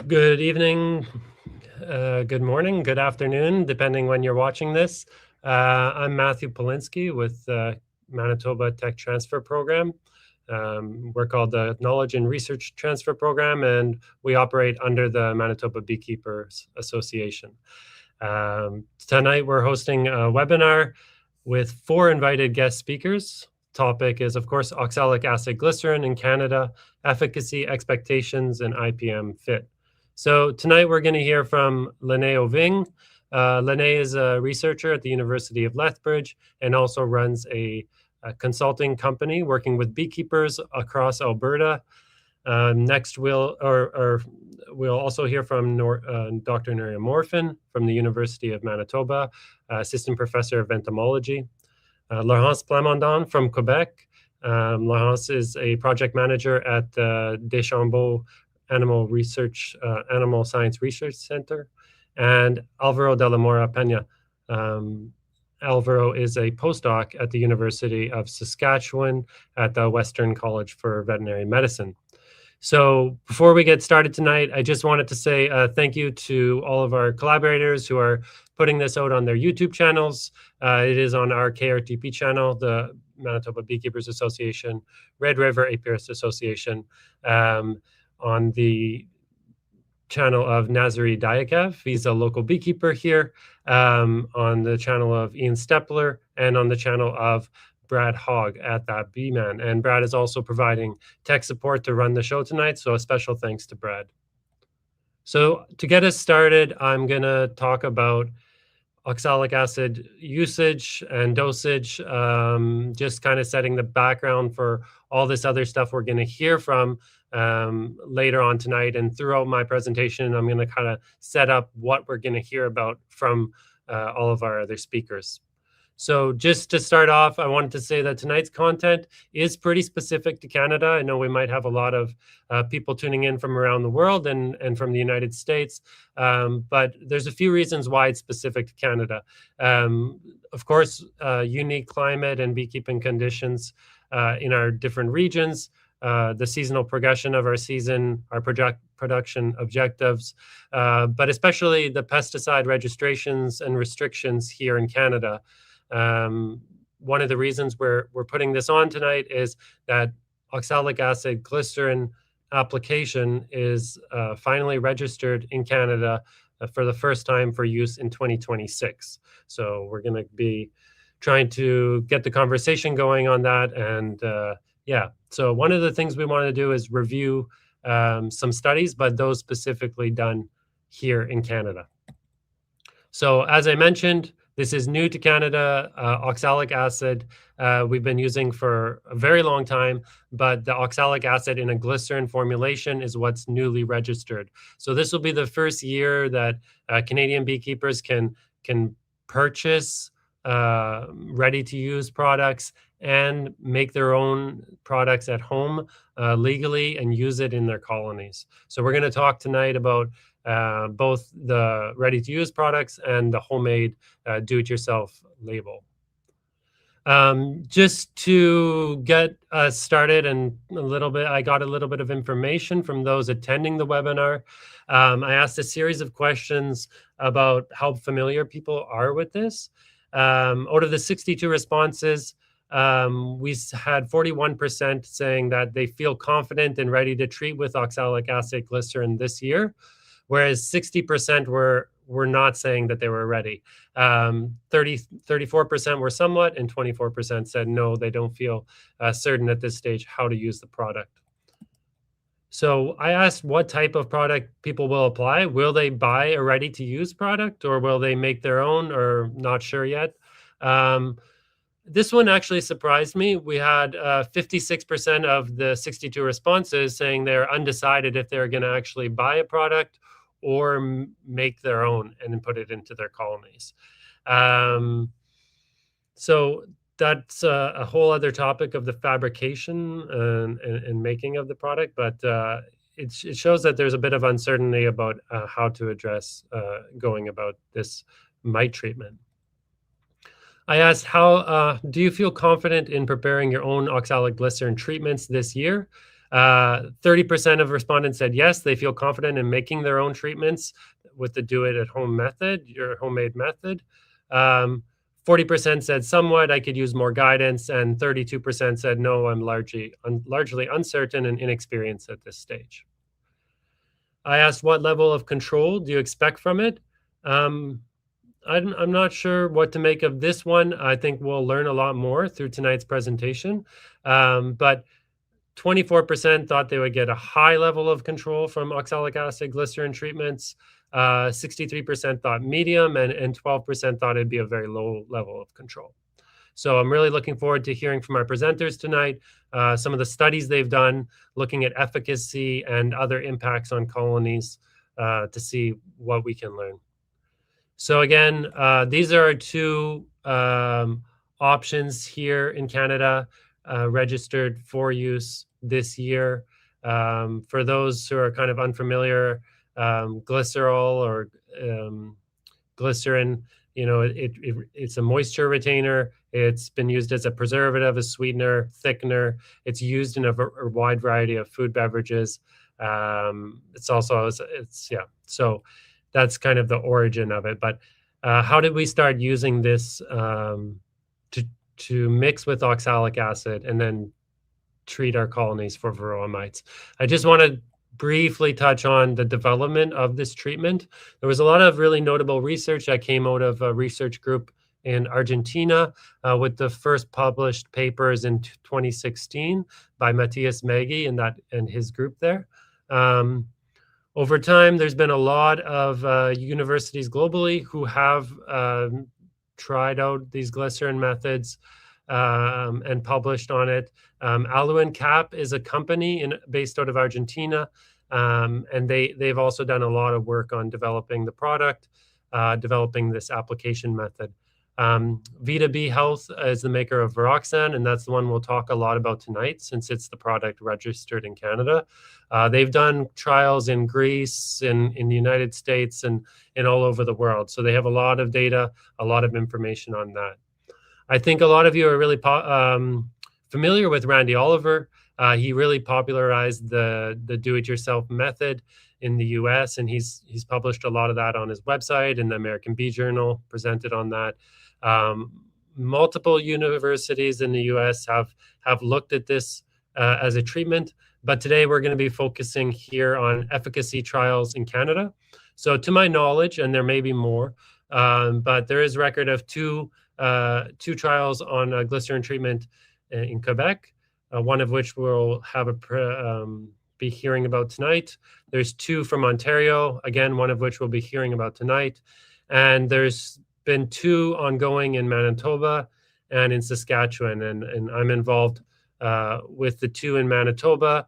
Good evening, good morning, good afternoon, depending when you're watching this. I'm Matthew Polinsky with Manitoba Tech Transfer Program. We're called the Knowledge and Research Transfer Program, and we operate under the Manitoba Beekeepers Association. Tonight, we're hosting a webinar with 4 invited guest speakers. Topic is, of course, oxalic acid glycerin in Canada, efficacy, expectations, and IPM fit. So tonight we're going to hear from Lynae Ovinge. Lynae is a researcher at the University of Lethbridge and also runs a consulting company working with beekeepers across Alberta. Next, we'll also hear from Dr. Nuria Morfin from the University of Manitoba, assistant professor of entomology. Laurence Plamondon from Quebec. Laurence is a project manager at the Deschambault Animal Science Research Center, and Alvaro de la Mora Peña. Alvaro is a postdoc at the University of Saskatchewan at the Western College for Veterinary Medicine. So before we get started tonight, I just wanted to say thank you to all of our collaborators who are putting this out on their YouTube channels. It is on our KRTP channel, the Manitoba Beekeepers Association, Red River Apiarist Association, on the channel of Nazari Diakev. He's a local beekeeper here, on the channel of Ian Stepler, and on the channel of Brad Hogg at That Bee Man. And Brad is also providing tech support to run the show tonight, so a special thanks to Brad. So to get us started, I'm going to talk about oxalic acid usage and dosage, just kind of setting the background for all this other stuff we're going to hear from later on tonight. And throughout my presentation, I'm going to kind of set up what we're going to hear about from all of our other speakers. So just to start off, I wanted to say that tonight's content is pretty specific to Canada. I know we might have a lot of people tuning in from around the world and from the United States, but there's a few reasons why it's specific to Canada. Of course, unique climate and beekeeping conditions in our different regions, the seasonal progression of our season, our production objectives, but especially the pesticide registrations and restrictions here in Canada. One of the reasons we're putting this on tonight is that oxalic acid glycerin application is finally registered in Canada for the first time for use in 2026. So we're going to be trying to get the conversation going on that. And yeah, so one of the things we want to do is review some studies, but those specifically done here in Canada. So as I mentioned, this is new to Canada, oxalic acid. We've been using for a very long time, but the oxalic acid in a glycerin formulation is what's newly registered. So this will be the first year that Canadian beekeepers can purchase ready-to-use products and make their own products at home legally and use it in their colonies. So we're going to talk tonight about both the ready-to-use products and the homemade do-it-yourself label. Just to get us started and I got a little bit of information from those attending the webinar. I asked a series of questions about how familiar people are with this. Out of the 62 responses, we had 41% saying that they feel confident and ready to treat with oxalic acid glycerin this year, whereas 60% were not saying that they were ready. 34% were somewhat, and 24% said no, they don't feel certain at this stage how to use the product. So I asked what type of product people will apply. Will they buy a ready-to-use product, or will they make their own, or not sure yet? This one actually surprised me. We had 56% of the 62 responses saying they're undecided if they're going to actually buy a product or make their own and then put it into their colonies. So that's a whole other topic of the fabrication and making of the product, but it shows that there's a bit of uncertainty about how to address going about this mite treatment. I asked, how do you feel confident in preparing your own oxalic glycerin treatments this year? 30% of respondents said yes, they feel confident in making their own treatments with the do-it-at-home method, your homemade method. 40% said somewhat, I could use more guidance, and 32% said no, I'm largely uncertain and inexperienced at this stage. I asked, what level of control do you expect from it? I'm not sure what to make of this one. I think we'll learn a lot more through tonight's presentation. But 24% thought they would get a high level of control from oxalic acid glycerin treatments. 63% thought medium, and 12% thought it'd be a very low level of control. So I'm really looking forward to hearing from our presenters tonight, some of the studies they've done, looking at efficacy and other impacts on colonies to see what we can learn. So again, these are our two options here in Canada, registered for use this year. For those who are kind of unfamiliar, glycerol or glycerin, it's a moisture retainer. It's been used as a preservative, a sweetener, thickener. It's used in a wide variety of food beverages. So that's kind of the origin of it. But how did we start using this to mix with oxalic acid and then treat our colonies for Varroa mites? I just want to briefly touch on the development of this treatment. There was a lot of really notable research that came out of a research group in Argentina with the first published papers in 2016 by Matthias Maggi and his group there. Over time, there's been a lot of universities globally who have tried out these glycerin methods and published on it. Aluin-Cap is a company based out of Argentina, and they've also done a lot of work on developing the product, developing this application method. Vita Bee Health is the maker of Varroxan, and that's the one we'll talk a lot about tonight since it's the product registered in Canada. They've done trials in Greece, in the United States, and all over the world. So they have a lot of data, a lot of information on that. I think a lot of you are really familiar with Randy Oliver. He really popularized the do-it-yourself method in the US, and he's published a lot of that on his website, and the American Bee Journal presented on that. Multiple universities in the US have looked at this as a treatment, but today we're going to be focusing here on efficacy trials in Canada. So to my knowledge, and there may be more, but there is record of two trials on glycerin treatment in Quebec, one of which we'll have be hearing about tonight. There's two from Ontario, again, one of which we'll be hearing about tonight. And there's been two ongoing in Manitoba and in Saskatchewan. And I'm involved with the two in Manitoba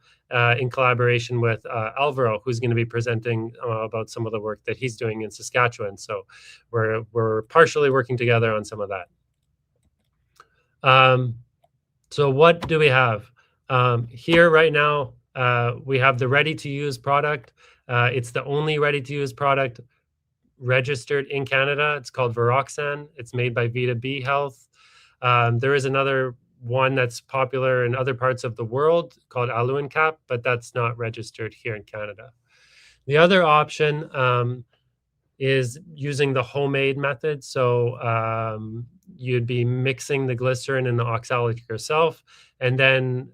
in collaboration with Alvaro, who's going to be presenting about some of the work that he's doing in Saskatchewan. So we're partially working together on some of that. So what do we have? Here right now, we have the ready-to-use product. It's the only ready-to-use product registered in Canada. It's called Varroxan. It's made by Vita Bee Health. There is another one that's popular in other parts of the world called Aluin-Cap, but that's not registered here in Canada. The other option is using the homemade method. So you'd be mixing the glycerin and the oxalic yourself, and then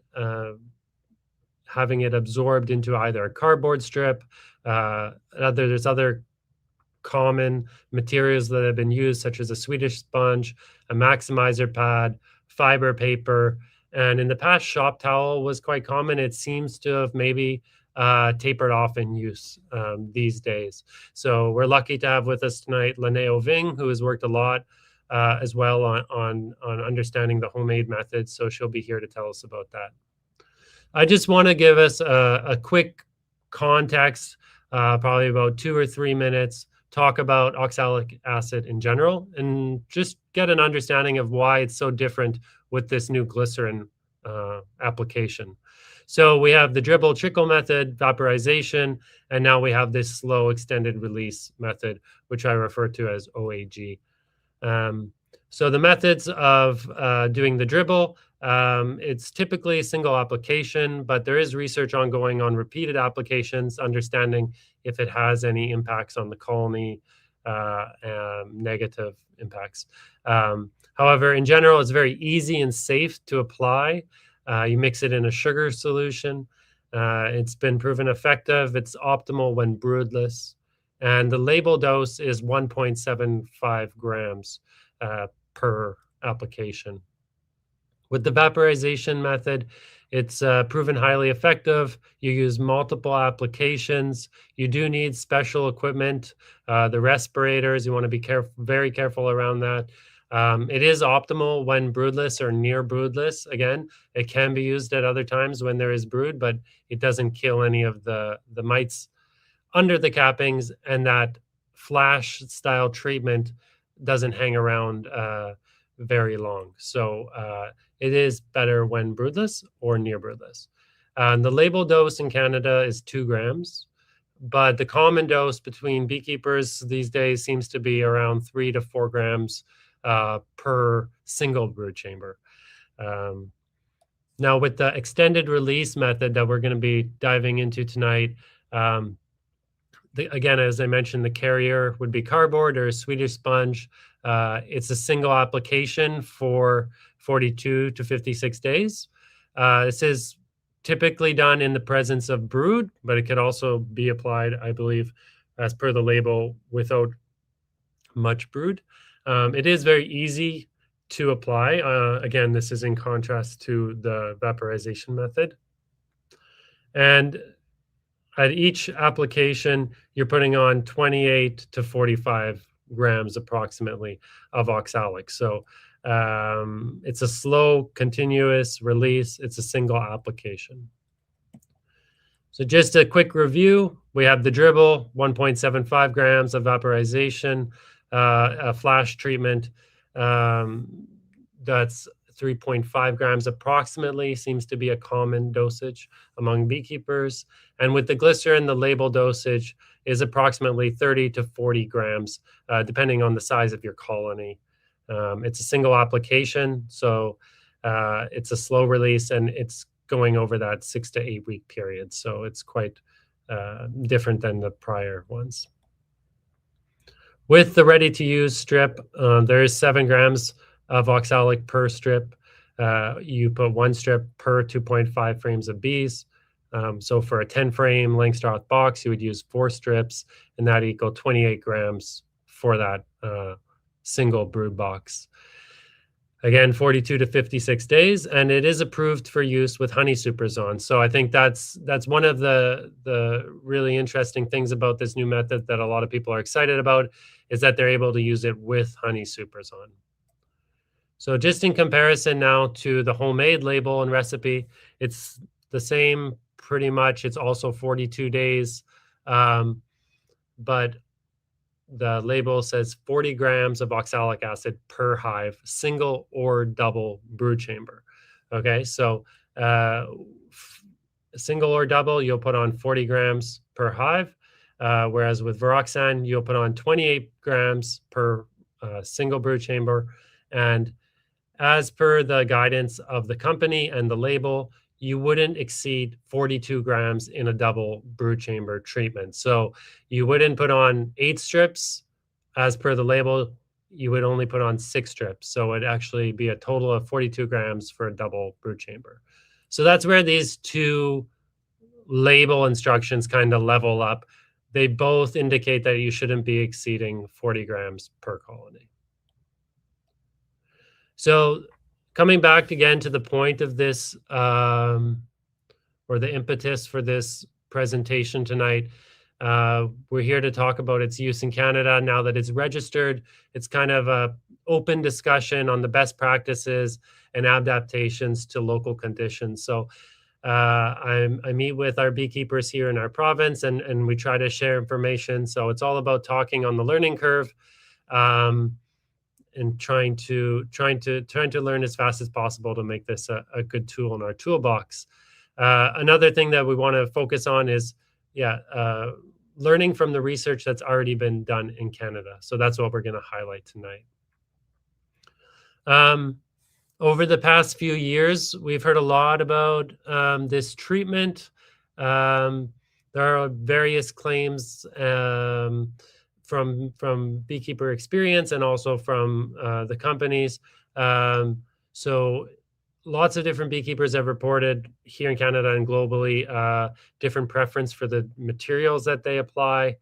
having it absorbed into either a cardboard strip. There's other common materials that have been used, such as a Swedish sponge, a maximizer pad, fiber paper, and in the past, shop towel was quite common. It seems to have maybe tapered off in use these days. So we're lucky to have with us tonight Lynae Ovinge, who has worked a lot as well on understanding the homemade methods. So she'll be here to tell us about that. I just want to give us a quick context, probably about 2 or 3 minutes, talk about oxalic acid in general, and just get an understanding of why it's so different with this new glycerin application. So we have the dribble trickle method, vaporization, and now we have this slow extended release method, which I refer to as OAG. So the methods of doing the dribble, It's typically a single application, but there is research ongoing on repeated applications, understanding if it has any impacts on the colony, negative impacts. However, in general, it's very easy and safe to apply. You mix it in a sugar solution. It's been proven effective. It's optimal when broodless. And the label dose is 1.75 grams per application. With the vaporization method, it's proven highly effective. You use multiple applications. You do need special equipment, the respirators. You want to be very careful around that. It is optimal when broodless or near broodless. Again, it can be used at other times when there is brood, but it doesn't kill any of the mites under the cappings, and that flash style treatment doesn't hang around very long. So it is better when broodless or near broodless. The label dose in Canada is 2 grams, but the common dose between beekeepers these days seems to be around 3 to 4 grams per single brood chamber. Now, with the extended release method that we're going to be diving into tonight, again, as I mentioned, the carrier would be cardboard or a Swedish sponge. It's a single application for 42 to 56 days. This is typically done in the presence of brood, but it could also be applied, I believe, as per the label, without much brood. It is very easy to apply. Again, this is in contrast to the vaporization method. And at each application, you're putting on 28 to 45 grams approximately of oxalic. So it's a slow, continuous release. It's a single application. So just a quick review. We have the dribble, 1.75 grams of vaporization, a flash treatment. That's 3.5 grams approximately, seems to be a common dosage among beekeepers. And with the glycerin, the label dosage is approximately 30 to 40 grams, depending on the size of your colony. It's a single application, so it's a slow release, and it's going over that 6 to 8 week period. So it's quite different than the prior ones. With the ready-to-use strip, there is 7 grams of oxalic per strip. You put 1 strip per 2.5 frames of bees. So for a 10-frame Langstroth box, you would use 4 strips, and that equal 28 grams for that single brood box. Again, 42 to 56 days, and it is approved for use with honey supers on. So I think that's one of the really interesting things about this new method that a lot of people are excited about, is that they're able to use it with honey supers on. So just in comparison now to the homemade label and recipe, it's the same pretty much. It's also 42 days, but the label says 40 grams of oxalic acid per hive, single or double brood chamber. Okay, so single or double, you'll put on 40 grams per hive, whereas with Varroxan, you'll put on 28 grams per single brood chamber. And as per the guidance of the company and the label, you wouldn't exceed 42 grams in a double brood chamber treatment. So you wouldn't put on 8 strips. As per the label, you would only put on 6 strips. So it'd actually be a total of 42 grams for a double brood chamber. So that's where these two label instructions kind of level up. They both indicate that you shouldn't be exceeding 40 grams per colony. So coming back again to the point of this, or the impetus for this presentation tonight, we're here to talk about its use in Canada. Now that it's registered, it's kind of an open discussion on the best practices and adaptations to local conditions. So I meet with our beekeepers here in our province, and we try to share information. So it's all about talking on the learning curve, and trying to learn as fast as possible to make this a good tool in our toolbox. Another thing that we want to focus on is, learning from the research that's already been done in Canada. So that's what we're going to highlight tonight. Over the past few years, we've heard a lot about this treatment. Um, there are various claims from beekeeper experience and also from the companies. So lots of different beekeepers have reported here in Canada and globally different preference for the materials that they apply,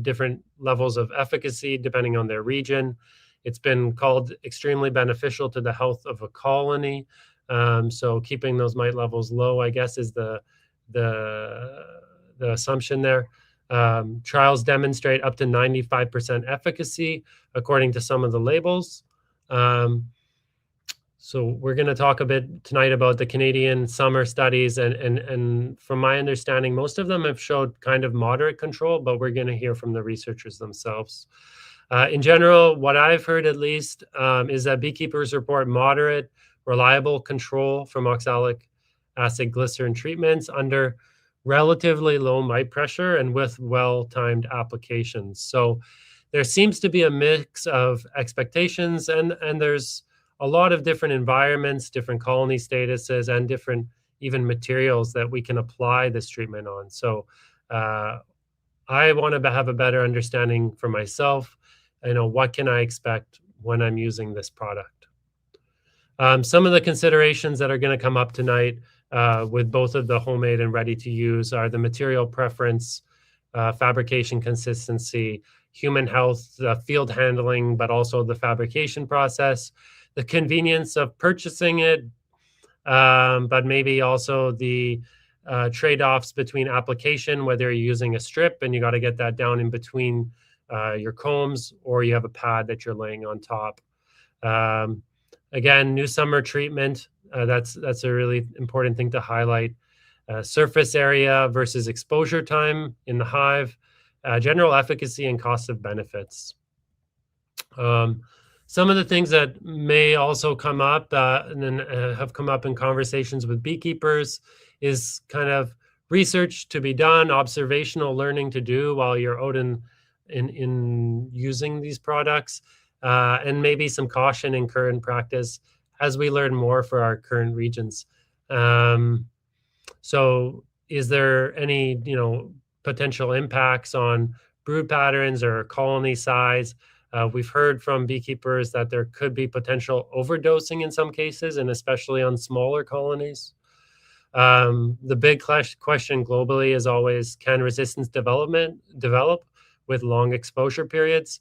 different levels of efficacy depending on their region. It's been called extremely beneficial to the health of a colony. So keeping those mite levels low, I guess, is the assumption there. Trials demonstrate up to 95% efficacy, according to some of the labels. So we're going to talk a bit tonight about the Canadian summer studies, and from my understanding, most of them have showed kind of moderate control, but we're going to hear from the researchers themselves. In general, what I've heard at least is that beekeepers report moderate, reliable control from oxalic acid glycerin treatments under relatively low mite pressure and with well-timed applications. So there seems to be a mix of expectations, and there's a lot of different environments, different colony statuses, and different even materials that we can apply this treatment on. So I want to have a better understanding for myself. What can I expect when I'm using this product? Some of the considerations that are going to come up tonight with both of the homemade and ready to use are the material preference, fabrication consistency, human health, field handling, but also the fabrication process, the convenience of purchasing it, but maybe also the trade-offs between application, whether you're using a strip and you got to get that down in between your combs, or you have a pad that you're laying on top. Again, new summer treatment, that's a really important thing to highlight. Surface area versus exposure time in the hive, general efficacy and cost of benefits. Some of the things that may also come up and then have come up in conversations with beekeepers is kind of research to be done, observational learning to do while you're out in using these products, and maybe some caution in current practice as we learn more for our current regions. So is there any potential impacts on brood patterns or colony size? We've heard from beekeepers that there could be potential overdosing in some cases, and especially on smaller colonies. The big question globally is always, can resistance develop with long exposure periods?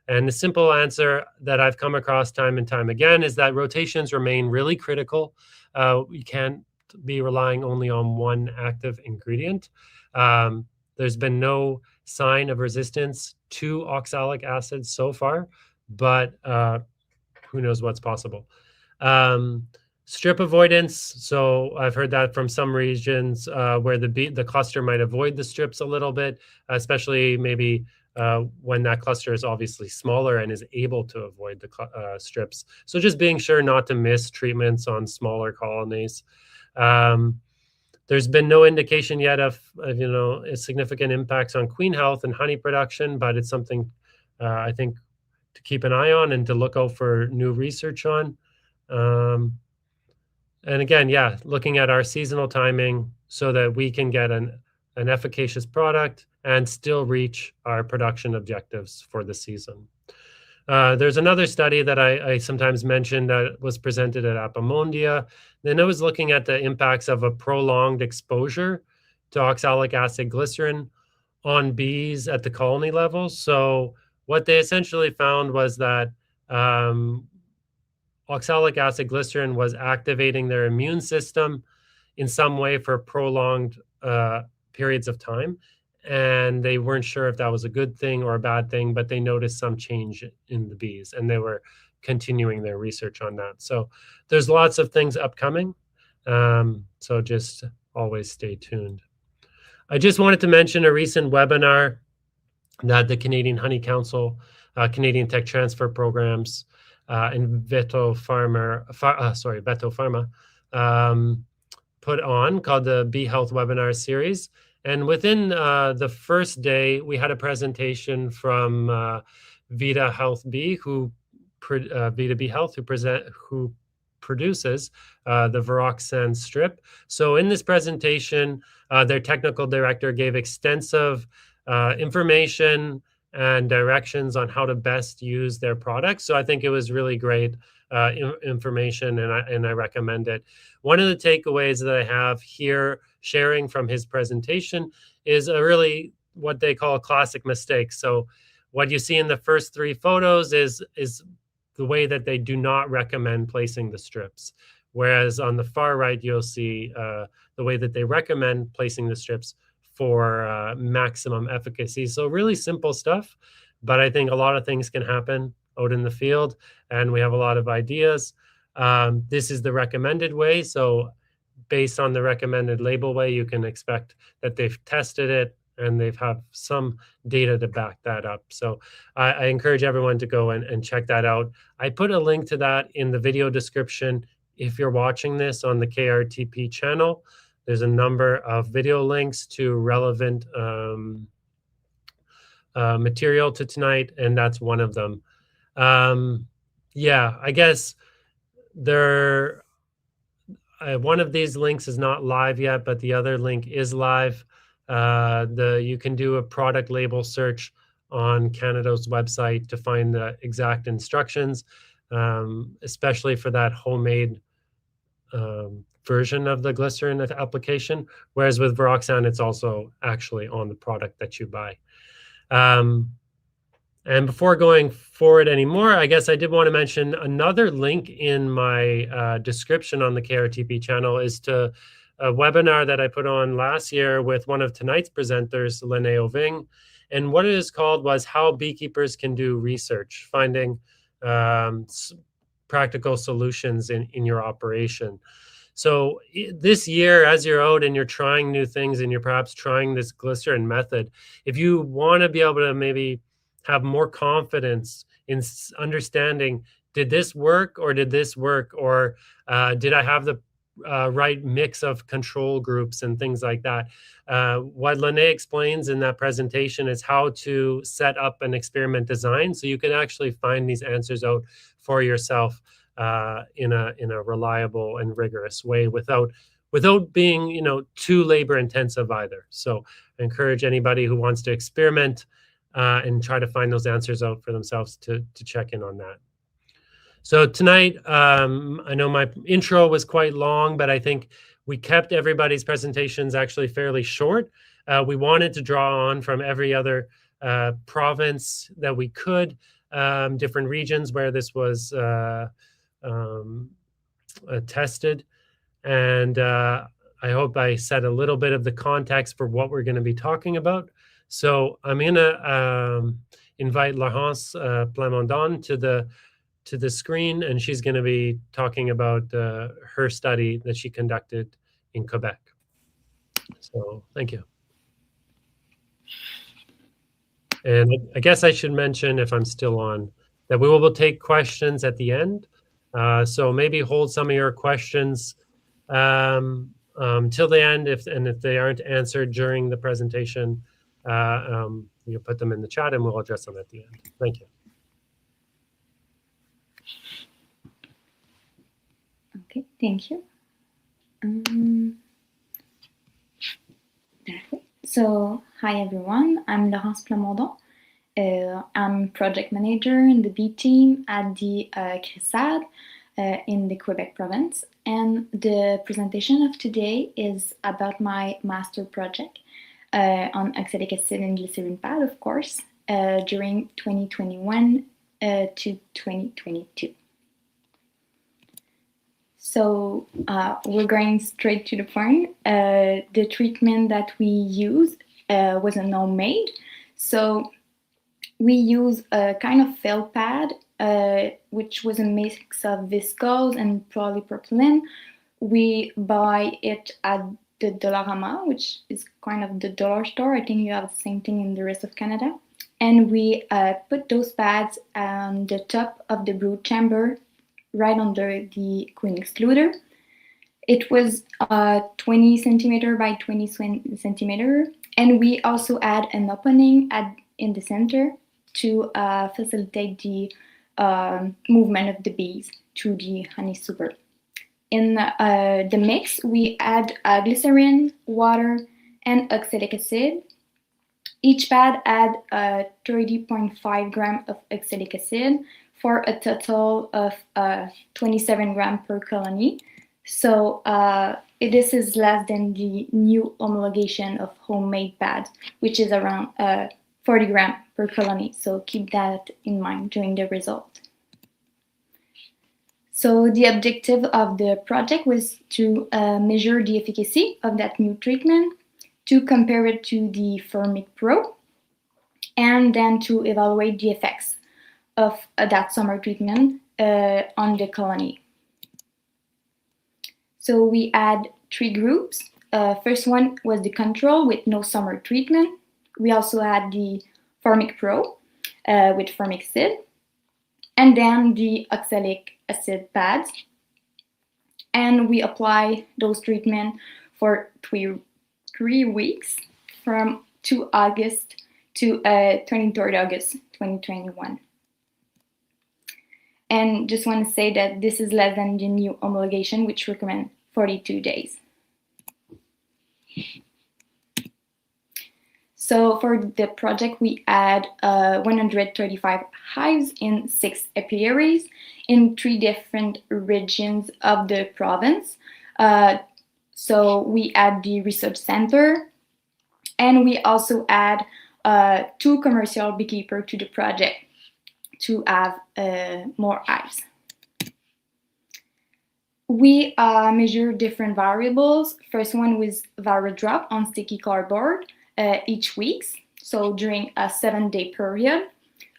And the simple answer that I've come across time and time again is that rotations remain really critical. You can't be relying only on one active ingredient. There's been no sign of resistance to oxalic acid so far, but who knows what's possible. Strip avoidance. So I've heard that from some regions where the cluster might avoid the strips a little bit, especially maybe when that cluster is obviously smaller and is able to avoid the strips. So just being sure not to miss treatments on smaller colonies. There's been no indication yet of significant impacts on queen health and honey production, but it's something I think to keep an eye on and to look out for new research on. And again, looking at our seasonal timing so that we can get an efficacious product and still reach our production objectives for the season. There's another study that I sometimes mention that was presented at Apimondia. Then it was looking at the impacts of a prolonged exposure to oxalic acid glycerin on bees at the colony level. So what they essentially found was that oxalic acid glycerin was activating their immune system in some way for prolonged periods of time. And they weren't sure if that was a good thing or a bad thing, but they noticed some change in the bees, and they were continuing their research on that. So there's lots of things upcoming. So just always stay tuned. I just wanted to mention a recent webinar that the Canadian Honey Council, Canadian Tech Transfer Programs, and Veto Pharma put on, called the Bee Health Webinar Series. And within the first day, we had a presentation from Vita Health Bee, Vita Bee Health, who produces, the Varroxan strip. So in this presentation, their technical director gave extensive information and directions on how to best use their products. So I think it was really great information, and I recommend it. One of the takeaways that I have here sharing from his presentation is a really what they call a classic mistake. So what you see in the first 3 photos is the way that they do not recommend placing the strips. Whereas on the far right, you'll see the way that they recommend placing the strips for maximum efficacy. So really simple stuff, but I think a lot of things can happen out in the field, and we have a lot of ideas. This is the recommended way. So based on the recommended label way, you can expect that they've tested it and they've have some data to back that up. So I encourage everyone to go and check that out. I put a link to that in the video description. If you're watching this on the KRTP channel, there's a number of video links to relevant material to tonight, and that's one of them. Yeah, I guess one of these links is not live yet, but the other link is live. You can do a product label search on Canada's website to find the exact instructions, especially for that homemade version of the glycerin application. Whereas with Varroxan, it's also actually on the product that you buy. And before going forward anymore, I guess I did want to mention another link in my description on the KRTP channel is to a webinar that I put on last year with one of tonight's presenters, Lynae Ovinge. And what it is called was How Beekeepers Can Do Research, finding practical solutions in your operation. So this year, as you're out and you're trying new things and you're perhaps trying this glycerin method, if you want to be able to maybe have more confidence in understanding, did this work or did this work, or did I have the right mix of control groups and things like that. What Lynae explains in that presentation is how to set up an experiment design so you can actually find these answers out for yourself in a reliable and rigorous way without being too labor intensive either. So I encourage anybody who wants to experiment and try to find those answers out for themselves to check in on that. So tonight, I know my intro was quite long, but I think we kept everybody's presentations actually fairly short. We wanted to draw on from every other province that we could, different regions where this was tested. And I hope I set a little bit of the context for what we're going to be talking about. So I'm going to invite Laurence Plamondon to the screen, and she's going to be talking about her study that she conducted in Quebec. So thank you. And I guess I should mention, if I'm still on, that we will take questions at the end. So maybe hold some of your questions till the end, if they aren't answered during the presentation, you put them in the chat and we'll address them at the end. Thank you. Okay, thank you. So, hi everyone, I'm Laurence Plamondon. I'm project manager in the bee team at the CRISAD in the Quebec province. And the presentation of today is about my master project on oxalic acid and glycerin pad, of course, during 2021 to 2022. So we're going straight to the point. The treatment that we used was a homemade. So we use a kind of felt pad, which was a mix of viscose and polypropylene. We buy it at the Dollarama, which is kind of the dollar store. I think you have the same thing in the rest of Canada. And we put those pads on the top of the brood chamber, right under the queen excluder. It was 20 centimeter by 20 centimeter. And we also add an opening in the center to facilitate the movement of the bees through the honey super. In the mix, we add glycerin, water, and oxalic acid. Each pad add 30.5 grams of oxalic acid for a total of 27 grams per colony. So this is less than the new homologation of homemade pads, which is around 40 grams per colony. So keep that in mind during the result. So the objective of the project was to measure the efficacy of that new treatment, to compare it to the Formic Pro, and then to evaluate the effects of that summer treatment on the colony. So we had 3 groups. First one was the control with no summer treatment. We also had the Formic Pro with formic acid, and then the oxalic acid pads. And we apply those treatments for 3 weeks from 2 August to 23rd August 2021. And just want to say that this is less than the new homologation, which recommend 42 days. So for the project, we had 135 hives in 6 apiaries in 3 different regions of the province. So we had the research center, and we also add 2 commercial beekeepers to the project to have more hives. We measure different variables. First one was Varroa drop on sticky cardboard each week, so during a 7-day period.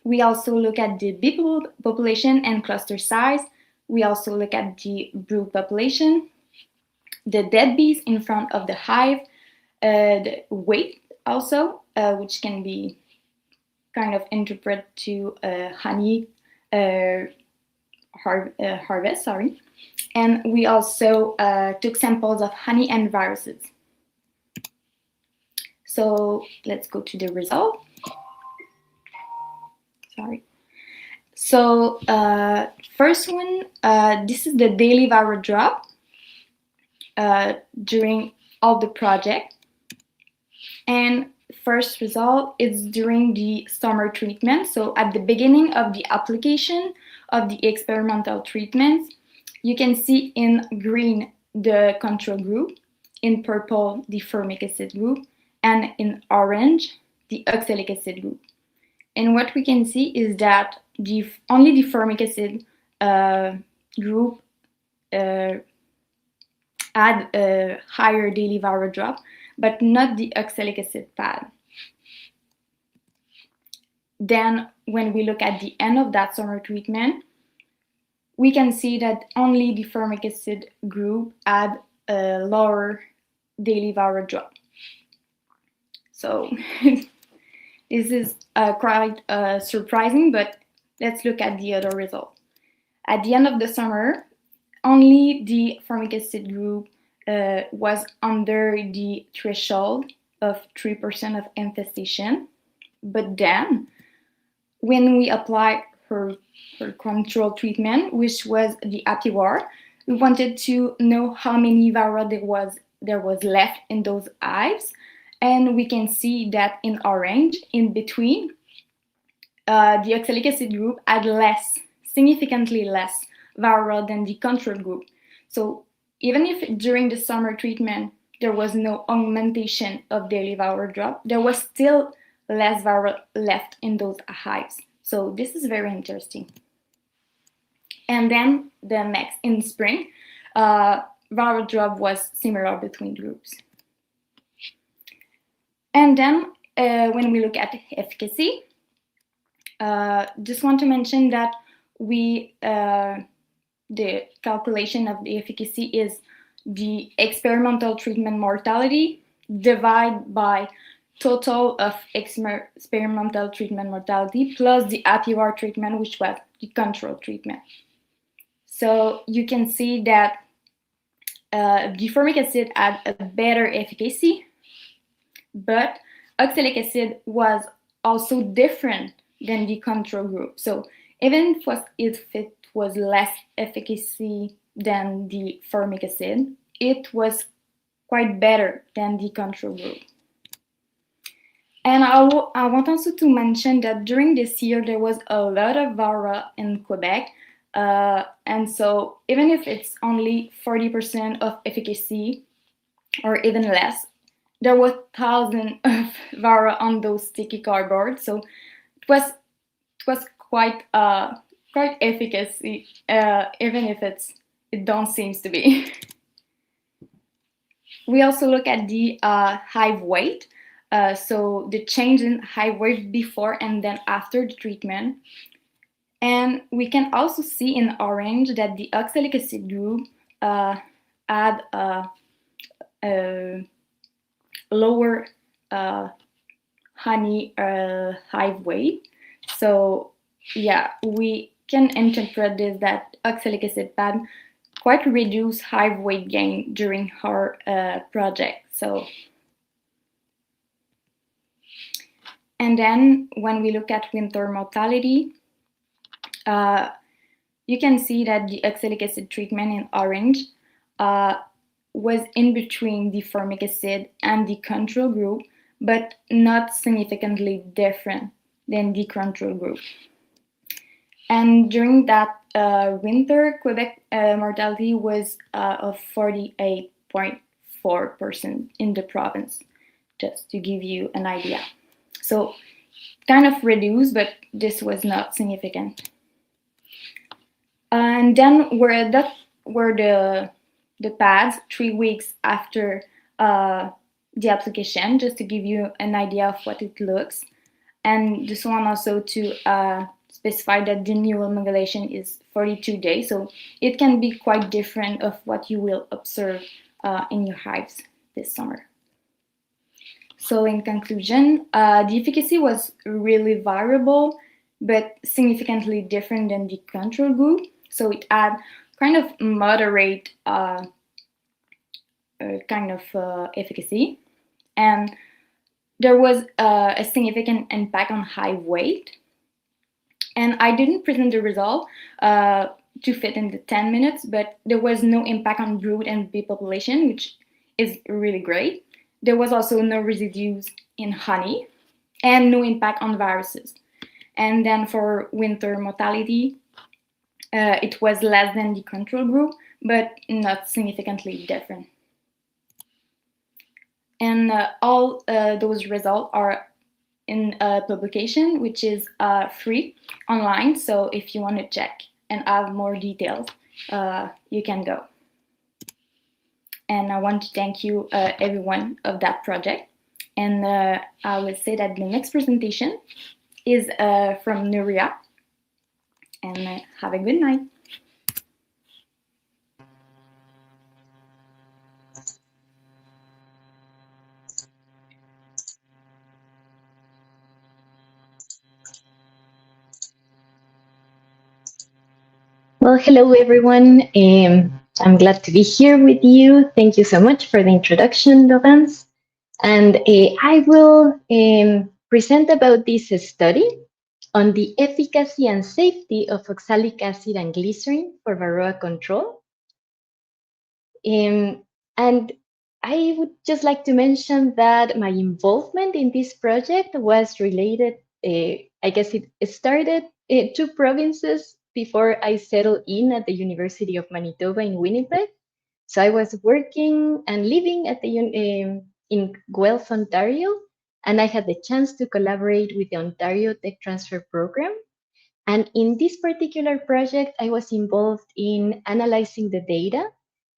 We also look at the bee population and cluster size. We also look at the brood population, the dead bees in front of the hive, the weight also, which can be kind of interpreted to honey harvest, sorry. And we also took samples of honey and viruses. So let's go to the result. Sorry. So first one, this is the daily Varroa drop during all the project. And first result is during the summer treatment. So at the beginning of the application of the experimental treatments, you can see in green the control group, in purple the formic acid group, and in orange the oxalic acid group. And what we can see is that only the formic acid group had a higher daily Varroa drop, but not the oxalic acid pad. Then when we look at the end of that summer treatment, we can see that only the formic acid group had a lower daily Varroa drop. So this is quite surprising, but let's look at the other result. At the end of the summer, only the formic acid group was under the threshold of 3% of infestation. But then, when we applied her control treatment, which was the ApiWar, we wanted to know how many Varroa there was left in those hives. And we can see that in orange, in between, the oxalic acid group had significantly less Varroa than the control group. So even if during the summer treatment there was no augmentation of daily Varroa drop, there was still less Varroa left in those hives. So this is very interesting. And then the next, in spring, Varroa drop was similar between groups. And then when we look at efficacy, just want to mention that the calculation of the efficacy is the experimental treatment mortality divided by total of experimental treatment mortality plus the ApiWar treatment, which was the control treatment. So you can see that the formic acid had a better efficacy, but oxalic acid was also different than the control group. So even if it was less efficacy than the formic acid, it was quite better than the control group. And I want also to mention that during this year, there was a lot of Varroa in Quebec. And so even if it's only 40% of efficacy or even less, there were thousands of Varroa on those sticky cardboard. So it was quite efficacy, even if it don't seems to be. We also look at the hive weight. So the change in hive weight before and then after the treatment. And we can also see in orange that the oxalic acid group had a lower honey hive weight. So yeah, we can interpret this that oxalic acid pad quite reduce hive weight gain during our project. So, and then when we look at winter mortality, you can see that the oxalic acid treatment in orange was in between the formic acid and the control group, but not significantly different than the control group. And during that winter, Quebec mortality was of 48.4% in the province, just to give you an idea. So kind of reduced, but this was not significant. And then were the pads 3 weeks after the application, just to give you an idea of what it looks. And this one also to specify that the neural modulation is 42 days, so it can be quite different of what you will observe in your hives this summer. So in conclusion, the efficacy was really variable, but significantly different than the control group. So it had kind of moderate efficacy, and there was a significant impact on hive weight. And I didn't present the result to fit in the 10 minutes, but there was no impact on brood and bee population, which is really great. There was also no residues in honey and no impact on viruses. And then for winter mortality, it was less than the control group, but not significantly different. And all those results are in a publication, which is free online. So if you want to check and have more details, you can go. And I want to thank you, everyone of that project. And I will say that the next presentation is from Nuria. And have a good night. Well, hello, everyone. I'm glad to be here with you. Thank you so much for the introduction, Laurence. And I will present about this study on the efficacy and safety of oxalic acid and glycerin for Varroa control. And I would just like to mention that my involvement in this project was related, I guess it started 2 provinces before I settled in at the University of Manitoba in Winnipeg. So I was working and living at the in Guelph, Ontario, and I had the chance to collaborate with the Ontario Tech Transfer Program. And in this particular project, I was involved in analyzing the data.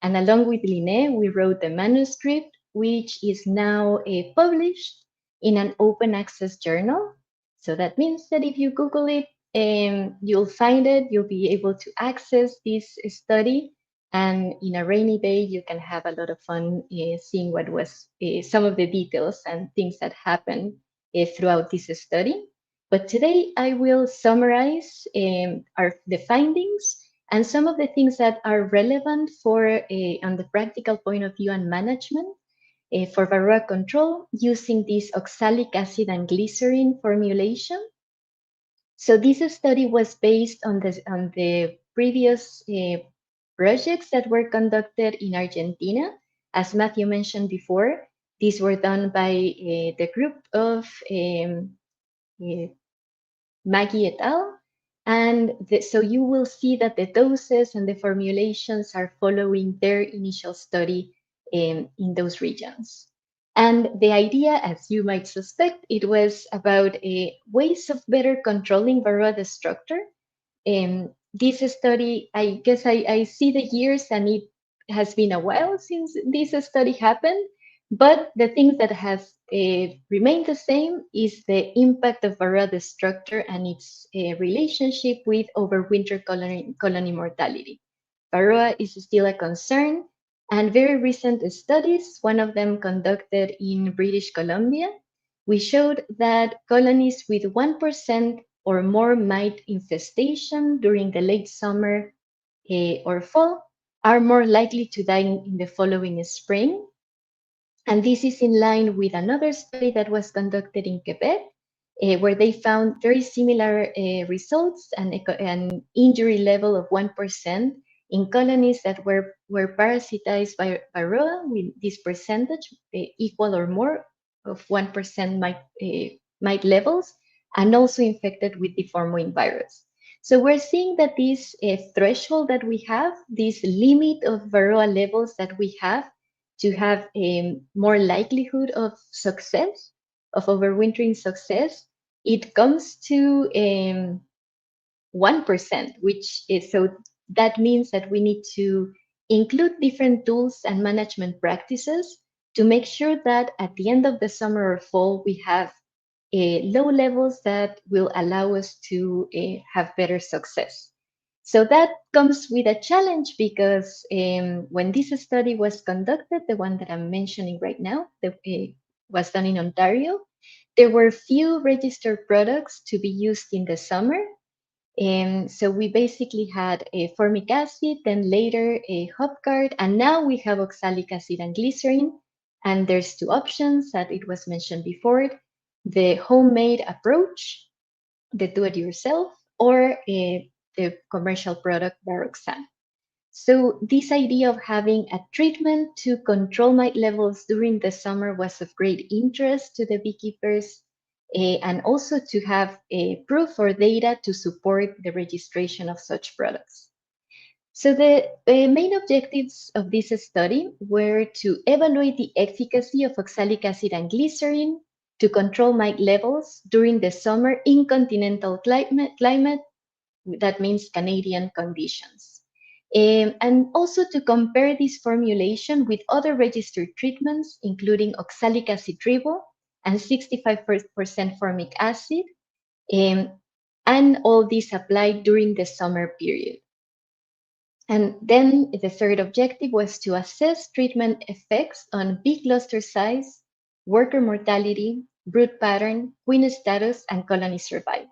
And along with Lynae, we wrote the manuscript, which is now published in an open access journal. So that means that if you Google it, you'll find it, you'll be able to access this study. And in a rainy day, you can have a lot of fun seeing what was some of the details and things that happened throughout this study. But today I will summarize the findings and some of the things that are relevant for on the practical point of view and management for Varroa control using this oxalic acid and glycerin formulation. So this study was based on the previous projects that were conducted in Argentina. As Matthew mentioned before, these were done by the group of uh, Maggie et al. And so you will see that the doses and the formulations are following their initial study in those regions. And the idea, as you might suspect, it was about ways of better controlling Varroa destructor. This study, I guess I see the years, and it has been a while since this study happened, but the things that has remained the same is the impact of Varroa destructor and its relationship with overwinter colony mortality. Varroa is still a concern, and very recent studies, one of them conducted in British Columbia, we showed that colonies with 1% or more mite infestation during the late summer or fall are more likely to die in the following spring. And this is in line with another study that was conducted in Quebec, where they found very similar results and an injury level of 1% in colonies that were parasitized by Varroa, with this percentage equal or more of 1% mite levels, and also infected with the deforming virus. So we're seeing that this threshold that we have, this limit of Varroa levels that we have to have a more likelihood of success, of overwintering success, it comes to 1%, which is, so that means that we need to include different tools and management practices to make sure that at the end of the summer or fall, we have low levels that will allow us to have better success. So that comes with a challenge because when this study was conducted, the one that I'm mentioning right now, that was done in Ontario, there were few registered products to be used in the summer. So we basically had a formic acid, then later a Hopcard, and now we have oxalic acid and glycerin. And there's two options that it was mentioned before: the homemade approach, the do-it-yourself, or the commercial product Varoxan. So this idea of having a treatment to control mite levels during the summer was of great interest to the beekeepers, and also to have proof or data to support the registration of such products. So the main objectives of this study were to evaluate the efficacy of oxalic acid and glycerin to control mite levels during the summer in continental climate, that means Canadian conditions. And also to compare this formulation with other registered treatments, including oxalic acid ribo and 65% formic acid, and all these applied during the summer period. And then the third objective was to assess treatment effects on bee cluster size, worker mortality, brood pattern, queen status, and colony survival.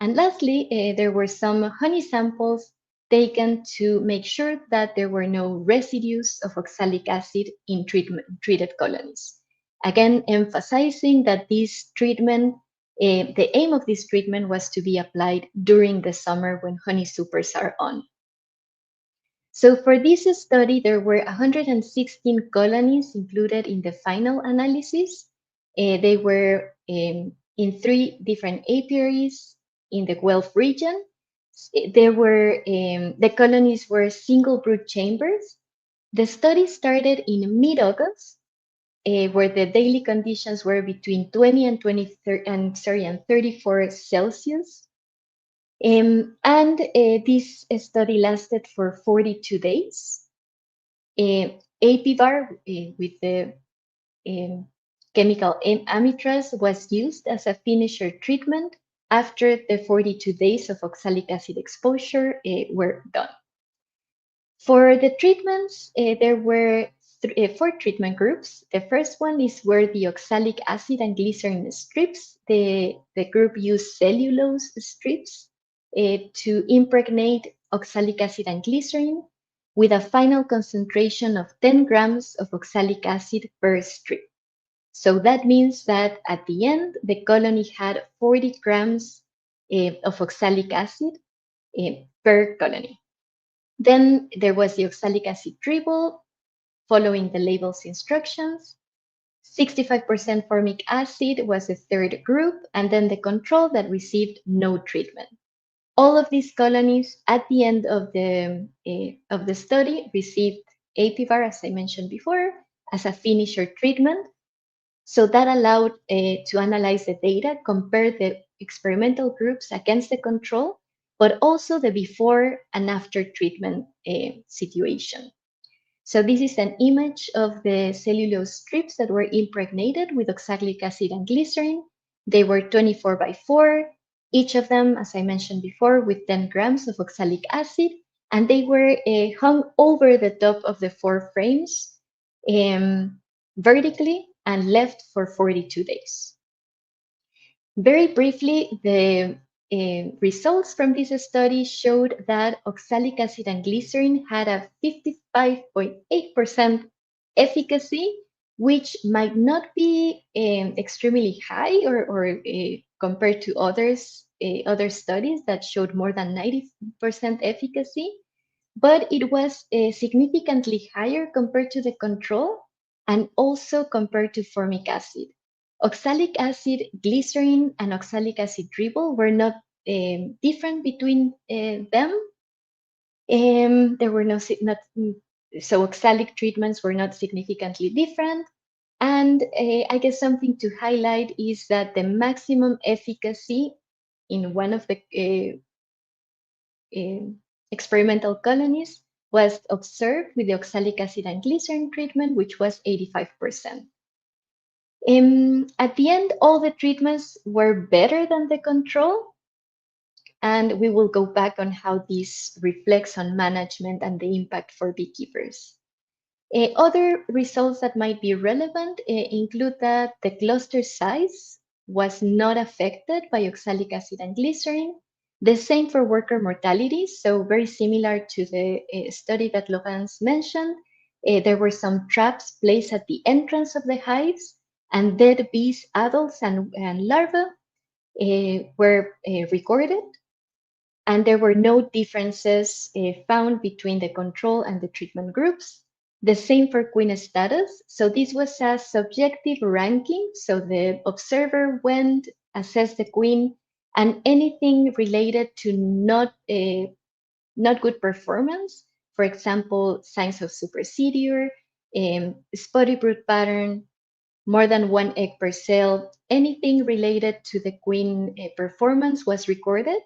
And lastly, there were some honey samples taken to make sure that there were no residues of oxalic acid in treated colonies. Again, emphasizing that this treatment, the aim of this treatment was to be applied during the summer when honey supers are on. So for this study, there were 116 colonies included in the final analysis. They were in 3 different apiaries in the Guelph region. There were the colonies were single brood chambers. The study started in mid-August, where the daily conditions were between 20 and 34 Celsius. And this study lasted for 42 days. APVAR with the chemical amitraz was used as a finisher treatment after the 42 days of oxalic acid exposure were done. For the treatments, there were 4 treatment groups. The first one is where the oxalic acid and glycerin strips. The group used cellulose strips to impregnate oxalic acid and glycerin with a final concentration of 10 grams of oxalic acid per strip. So that means that at the end, the colony had 40 grams of oxalic acid per colony. Then there was the oxalic acid dribble, following the label's instructions. 65% formic acid was the third group, and then the control that received no treatment. All of these colonies at the end of the study received Apivar, as I mentioned before, as a finisher treatment. So that allowed to analyze the data, compare the experimental groups against the control, but also the before and after treatment situation. So this is an image of the cellulose strips that were impregnated with oxalic acid and glycerin. They were 24 by 4, each of them, as I mentioned before, with 10 grams of oxalic acid, and they were hung over the top of the 4 frames vertically and left for 42 days. Very briefly, the results from this study showed that oxalic acid and glycerin had a 55.8% efficacy, which might not be extremely high or compared to other studies that showed more than 90% efficacy, but it was significantly higher compared to the control and also compared to formic acid. Oxalic acid, glycerin, and oxalic acid dribble were not different between them. There were so oxalic treatments were not significantly different. And I guess something to highlight is that the maximum efficacy in one of the experimental colonies was observed with the oxalic acid and glycerin treatment, which was 85%. At the end, all the treatments were better than the control, and we will go back on how this reflects on management and the impact for beekeepers. Other results that might be relevant include that the cluster size was not affected by oxalic acid and glycerin. The same for worker mortality, so very similar to the study that Laurence mentioned. There were some traps placed at the entrance of the hives, and dead bees, adults, and larvae were recorded. And there were no differences found between the control and the treatment groups. The same for queen status. So this was a subjective ranking. So the observer went, assessed the queen, and anything related to not good performance, for example, signs of supersedure, spotty brood pattern, more than 1 egg per cell, anything related to the queen performance was recorded,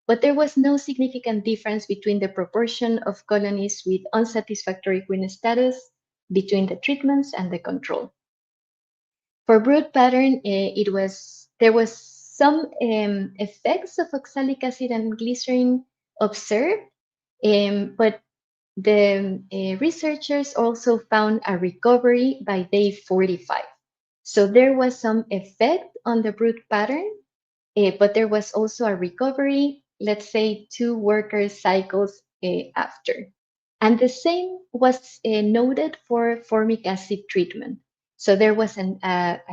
but there was no significant difference between the proportion of colonies with unsatisfactory queen status between the treatments and the control. For brood pattern, there was some effects of oxalic acid and glycerin observed, but the researchers also found a recovery by day 45. So there was some effect on the brood pattern, but there was also a recovery, let's say 2 worker cycles after. And the same was noted for formic acid treatment. So there was an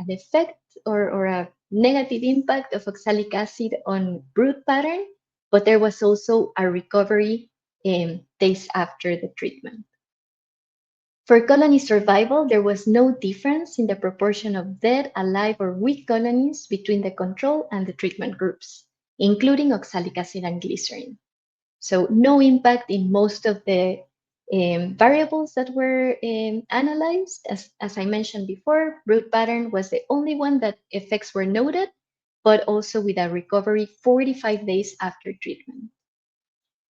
effect or a negative impact of oxalic acid on brood pattern, but there was also a recovery days after the treatment. For colony survival, there was no difference in the proportion of dead, alive, or weak colonies between the control and the treatment groups, including oxalic acid and glycerin. So no impact in most of the variables that were analyzed. As I mentioned before, brood pattern was the only one that effects were noted, but also with a recovery 45 days after treatment.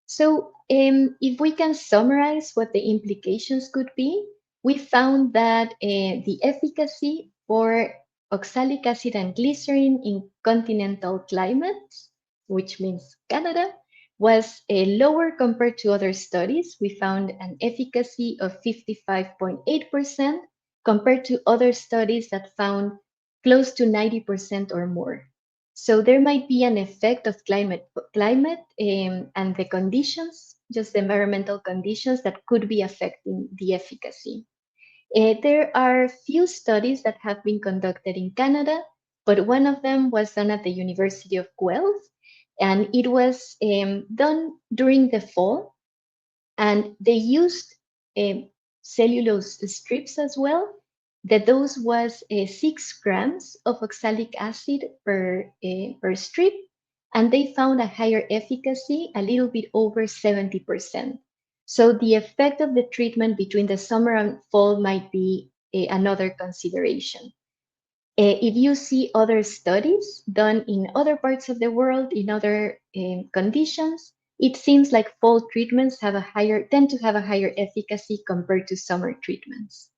So if we can summarize what the implications could be, we found that the efficacy for oxalic acid and glycerin in continental climates, which means Canada, was lower compared to other studies. We found an efficacy of 55.8% compared to other studies that found close to 90% or more. So there might be an effect of climate and the conditions, just the environmental conditions that could be affecting the efficacy. There are few studies that have been conducted in Canada, but one of them was done at the University of Guelph, and it was done during the fall. And they used cellulose strips as well. The dose was 6 grams of oxalic acid per strip, and they found a higher efficacy, a little bit over 70%. So the effect of the treatment between the summer and fall might be another consideration. If you see other studies done in other parts of the world, in other conditions, it seems like fall treatments tend to have a higher efficacy compared to summer treatments.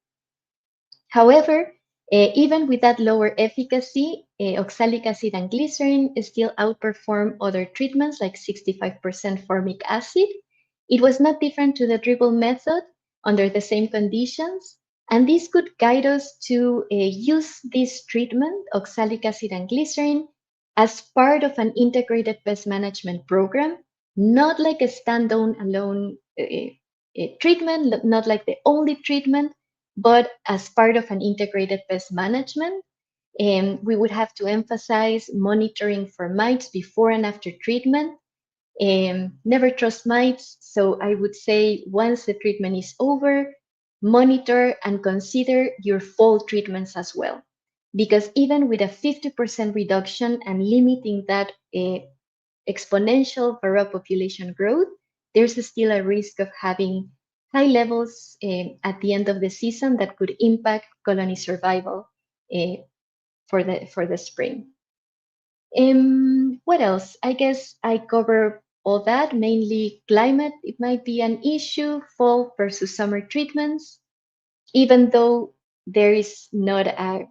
However, even with that lower efficacy, oxalic acid and glycerin still outperform other treatments like 65% formic acid. It was not different to the dribble method under the same conditions, and this could guide us to use this treatment, oxalic acid and glycerin, as part of an integrated pest management program, not like a standalone treatment, not like the only treatment, but as part of an integrated pest management. We would have to emphasize monitoring for mites before and after treatment. Never trust mites. So I would say once the treatment is over, monitor and consider your fall treatments as well. Because even with a 50% reduction and limiting that exponential Varroa population growth, there's still a risk of having high levels at the end of the season that could impact colony survival for the spring. What else? I guess I cover all that, mainly climate. It might be an issue, fall versus summer treatments, even though there is not a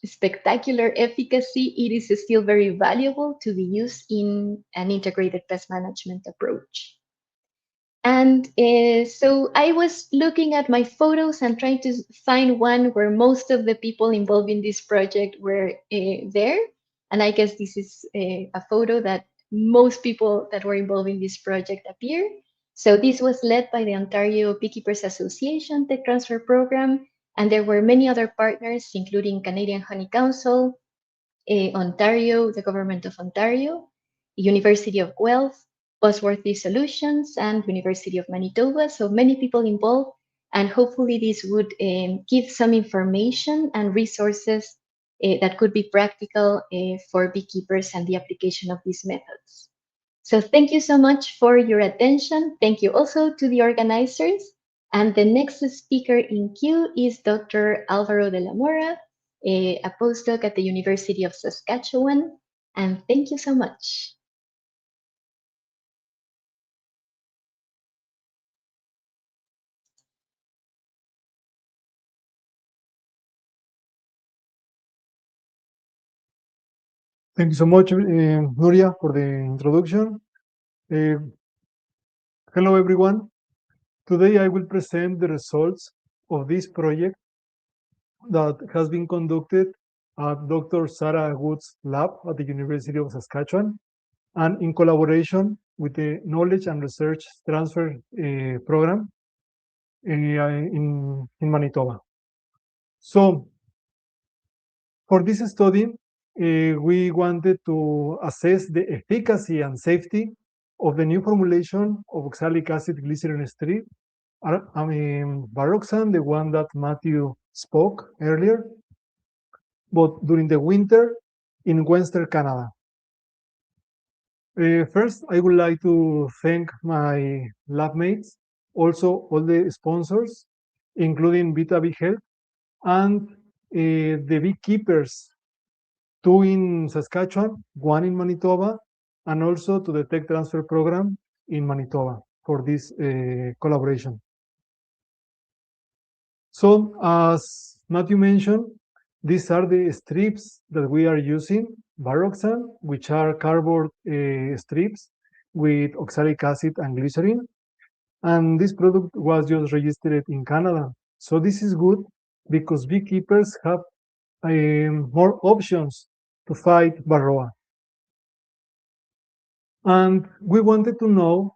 spectacular efficacy, it is still very valuable to be used in an integrated pest management approach. And so I was looking at my photos and trying to find one where most of the people involved in this project were there. And I guess this is a photo that most people that were involved in this project appear. So this was led by the Ontario Beekeepers Association Tech Transfer Program, and there were many other partners, including Canadian Honey Council, Ontario, the Government of Ontario, University of Guelph, Bosworthy Solutions, and University of Manitoba. So many people involved, and hopefully this would give some information and resources that could be practical for beekeepers and the application of these methods. So thank you so much for your attention. Thank you also to the organizers. And the next speaker in queue is Dr. Alvaro de la Mora, a postdoc at the University of Saskatchewan. And thank you so much. Thank you so much, Nuria, for the introduction. Hello, everyone. Today I will present the results of this project that has been conducted at Dr. Sarah Wood's lab at the University of Saskatchewan and in collaboration with the Knowledge and Research Transfer Program in Manitoba. So, for this study, we wanted to assess the efficacy and safety of the new formulation of oxalic acid glycerin strip, Varoxan, the one that Matthew spoke earlier, but during the winter in Western Canada. First, I would like to thank my lab mates, also all the sponsors, including Vita Bee Health, and the beekeepers, 2 in Saskatchewan, 1 in Manitoba, and also to the Tech Transfer Program in Manitoba for this collaboration. So, as Matthew mentioned, these are the strips that we are using, Varoxan, which are cardboard strips with oxalic acid and glycerin. And this product was just registered in Canada. So this is good because beekeepers have more options to fight Varroa. And we wanted to know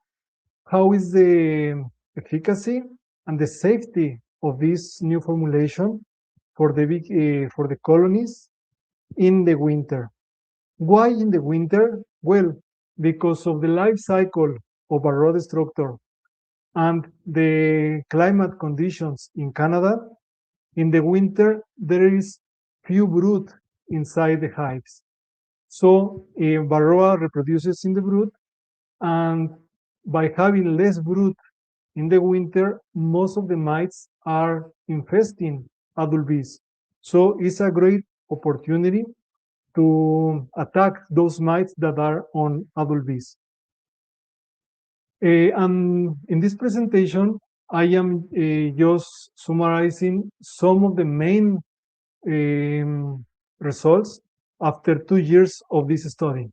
how is the efficacy and the safety of this new formulation for the colonies in the winter. Why in the winter? Well, because of the life cycle of Varroa destructor and the climate conditions in Canada, in the winter, there is few brood inside the hives. So Varroa reproduces in the brood, and by having less brood in the winter, most of the mites are infesting adult bees. So it's a great opportunity to attack those mites that are on adult bees. And in this presentation, I am just summarizing some of the main results after 2 years of this study.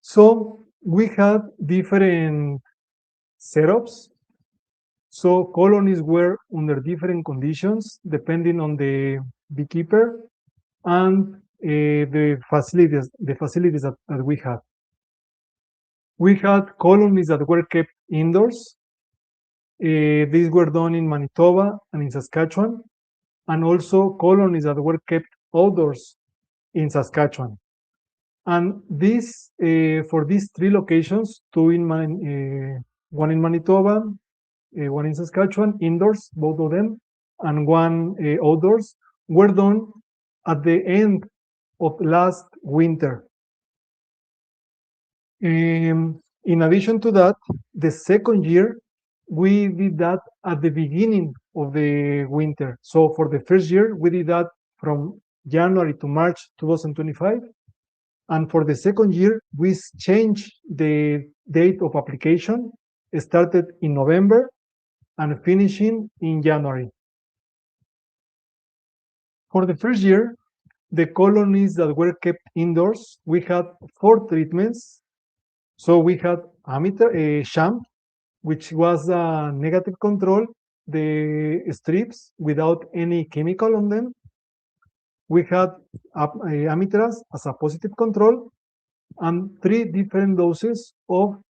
So we had different setups. So colonies were under different conditions depending on the beekeeper and the facilities that we had. We had colonies that were kept indoors. These were done in Manitoba and in Saskatchewan, and also colonies that were kept outdoors in Saskatchewan. And this, for these 3 locations, one in Manitoba, one in Saskatchewan, indoors, both of them, and one outdoors, were done at the end of last winter. In addition to that, the second year, we did that at the beginning of the winter. So for the first year, we did that from January to March 2025. And for the second year, we changed the date of application, started in November and finishing in January. For the first year, the colonies that were kept indoors, we had 4 treatments. So we had sham, which was a negative control, the strips without any chemical on them. We had amitraz as a positive control, and 3 different doses of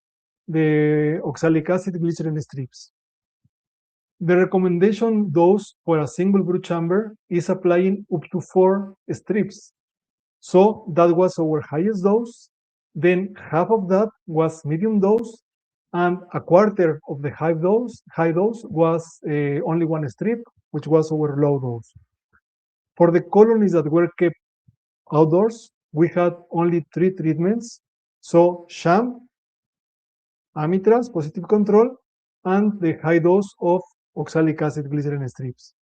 the oxalic acid glycerin strips. The recommendation dose for a single brood chamber is applying up to 4 strips. So that was our highest dose. Then half of that was medium dose, and a quarter of the high dose was only 1 strip, which was our low dose. For the colonies that were kept outdoors, we had only 3 treatments. So sham, amitraz, positive control, and the high dose of oxalic acid glycerin strips.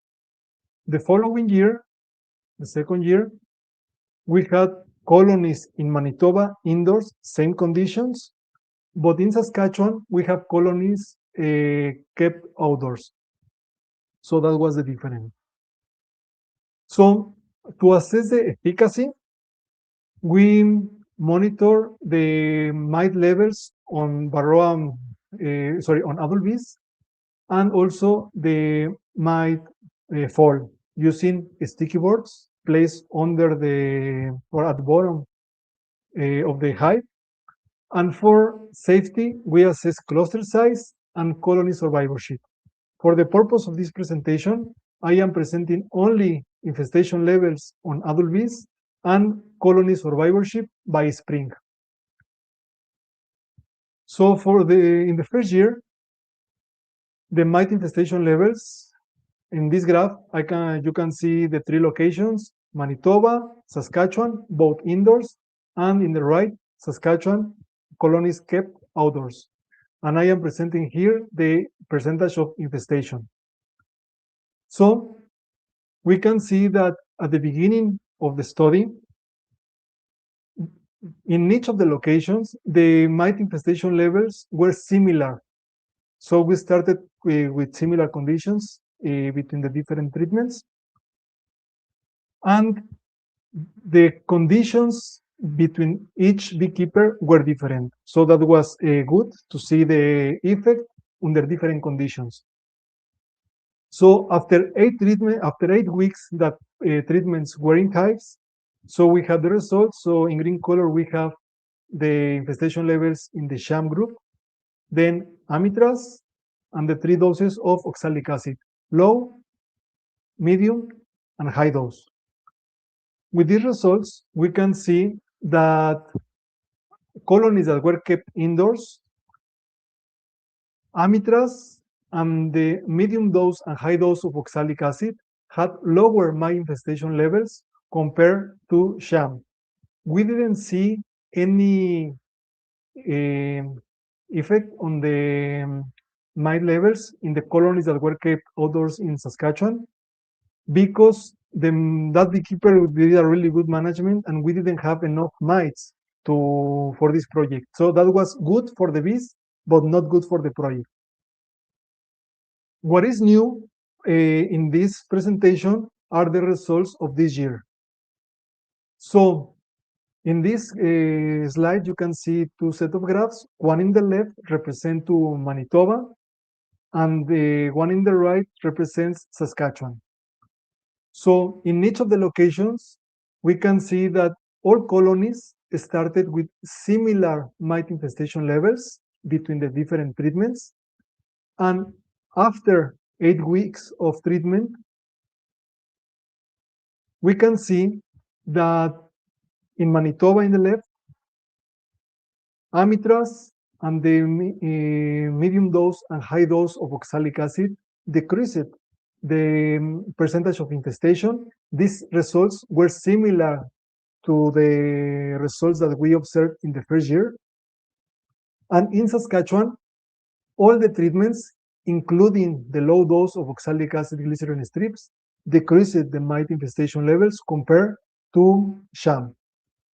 The following year, the second year, we had colonies in Manitoba indoors, same conditions, but in Saskatchewan, we have colonies kept outdoors. So that was the difference. So to assess the efficacy, we monitor the mite levels on Varroa, on adult bees, and also the mite fall using sticky boards placed under or at the bottom of the hive. And for safety, we assess cluster size and colony survivorship. For the purpose of this presentation, I am presenting only infestation levels on adult bees and colony survivorship by spring. So in the first year, the mite infestation levels in this graph, you can see the 3 locations: Manitoba, Saskatchewan, both indoors, and in the right, Saskatchewan, colonies kept outdoors. And I am presenting here the percentage of infestation. So we can see that at the beginning of the study, in each of the locations, the mite infestation levels were similar. So we started with similar conditions between the different treatments. And the conditions between each beekeeper were different. So that was good to see the effect under different conditions. So after 8 weeks that treatments were in hives, so we had the results. So in green color, we have the infestation levels in the sham group, then amitraz, and the 3 doses of oxalic acid, low, medium, and high dose. With these results, we can see that colonies that were kept indoors Amitraz and the medium dose and high dose of oxalic acid had lower mite infestation levels compared to sham. We didn't see any effect on the mite levels in the colonies that were kept outdoors in Saskatchewan because that beekeeper did a really good management and we didn't have enough mites for this project. So that was good for the bees, but not good for the project. What is new in this presentation are the results of this year. So in this slide, you can see two sets of graphs. One in the left represents to Manitoba, and the one in the right represents Saskatchewan. So in each of the locations, we can see that all colonies started with similar mite infestation levels between the different treatments. And after 8 weeks of treatment, we can see that in Manitoba in the left, amitraz and the medium dose and high dose of oxalic acid decreased the percentage of infestation. These results were similar to the results that we observed in the first year. And in Saskatchewan, all the treatments, including the low dose of oxalic acid glycerin strips, decreased the mite infestation levels compared to sham.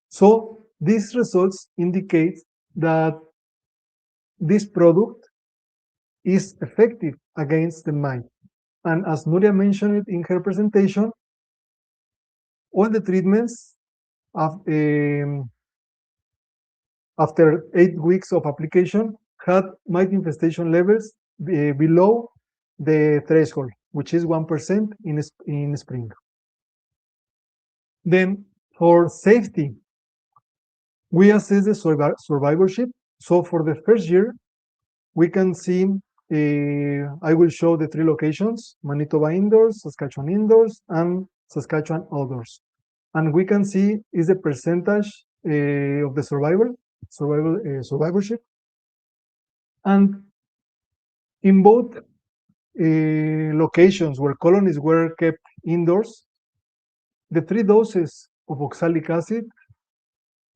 So these results indicate that this product is effective against the mite. And as Nuria mentioned it in her presentation, all the treatments after 8 weeks of application had mite infestation levels below the threshold, which is 1% in spring. Then for safety, we assess the survivorship. So for the first year, we can see, I will show the 3 locations, Manitoba indoors, Saskatchewan indoors, and Saskatchewan outdoors. And we can see is the percentage of the survivorship. And in both locations where colonies were kept indoors, the 3 doses of oxalic acid,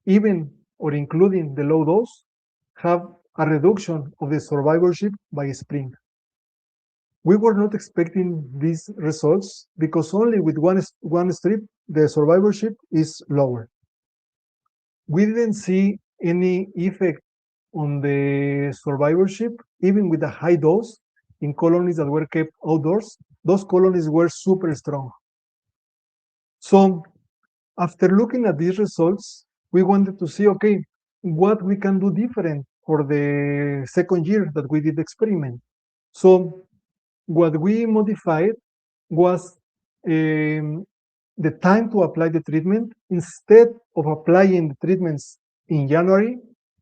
even or including the low dose, have a reduction of the survivorship by spring. We were not expecting these results because only with one strip, the survivorship is lower. We didn't see any effect on the survivorship, even with a high dose in colonies that were kept outdoors. Those colonies were super strong. So after looking at these results, we wanted to see, okay, what we can do different for the second year that we did the experiment. So what we modified was the time to apply the treatment. Instead of applying the treatments in January,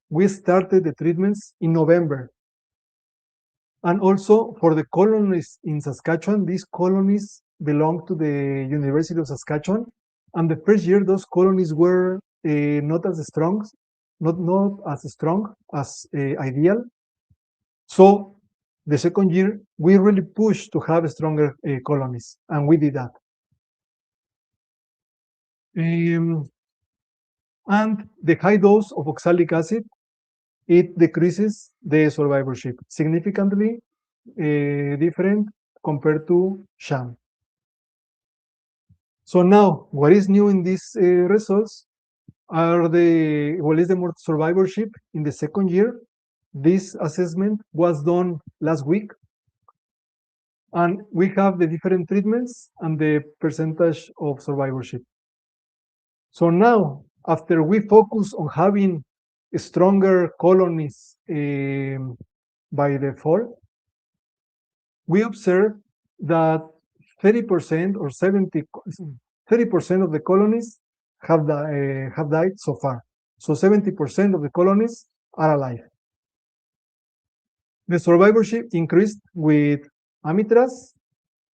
we started the treatments in November. And also for the colonies in Saskatchewan, these colonies belong to the University of Saskatchewan. And the first year, those colonies were not as strong, not as strong as ideal. So the second year, we really pushed to have stronger colonies, and we did that. And the high dose of oxalic acid, it decreases the survivorship significantly different compared to sham. So now, what is new in these results are what is the more survivorship in the second year. This assessment was done last week, and we have the different treatments and the percentage of survivorship. So now, after we focus on having stronger colonies by the fall, we observe that 30% or 30% of the colonies have died so far. So 70% of the colonies are alive. The survivorship increased with amitraz,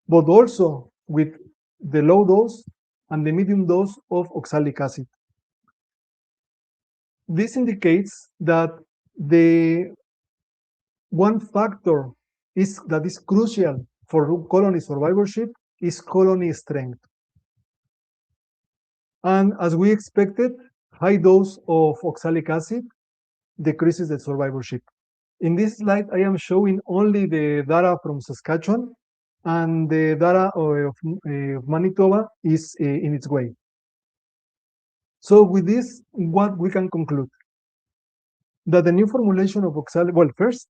but also with the low dose and the medium dose of oxalic acid. This indicates that the One factor that is crucial for colony survivorship is colony strength. And as we expected, high dose of oxalic acid decreases the survivorship. In this slide, I am showing only the data from Saskatchewan, and the data of Manitoba is in its way. So with this, what we can conclude? That the new formulation of oxalic, well, first,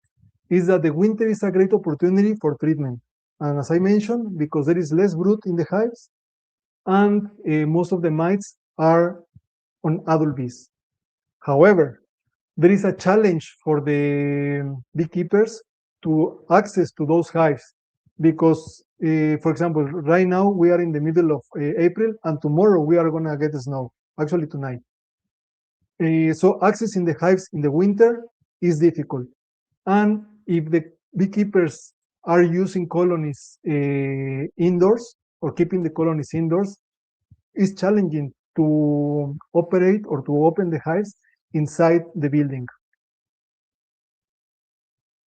is that the winter is a great opportunity for treatment. And as I mentioned, because there is less brood in the hives, and most of the mites are on adult bees. However, there is a challenge for the beekeepers to access to those hives because, for example, right now we are in the middle of April, and tomorrow we are going to get snow, actually tonight. So accessing the hives in the winter is difficult. And if the beekeepers are using colonies indoors or keeping the colonies indoors, it's challenging to operate or to open the hives inside the building.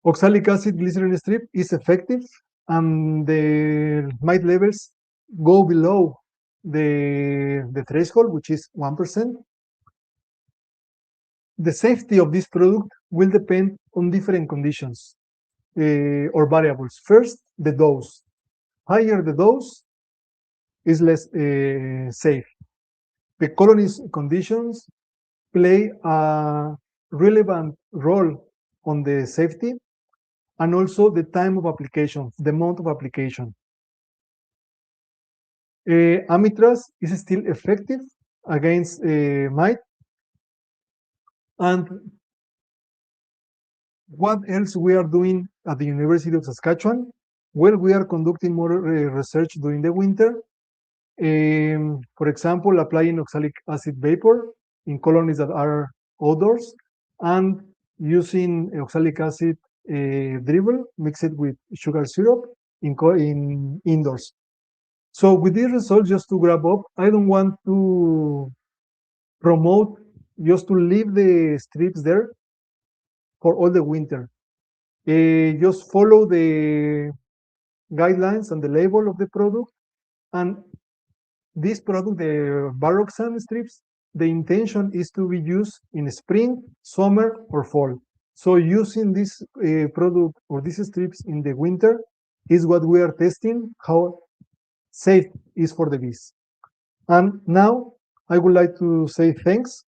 Oxalic acid glycerin strip is effective, and the mite levels go below the threshold, which is 1%. The safety of this product will depend on different conditions or variables. First, the dose. Higher the dose is less safe. The colony conditions play a relevant role on the safety, and also the time of application, the amount of application. Amitraz is still effective against mite. And what else we are doing at the University of Saskatchewan? Well, we are conducting more research during the winter. For example, applying oxalic acid vapor in colonies that are outdoors, and using oxalic acid dribble mixed with sugar syrup in indoors. So with these results, just to grab up, I don't want to promote just to leave the strips there for all the winter. Just follow the guidelines and the label of the product. And this product, the Varroxan strips, the intention is to be used in spring, summer, or fall. So using this product or these strips in the winter is what we are testing, how safe is for the bees. And now I would like to say thanks,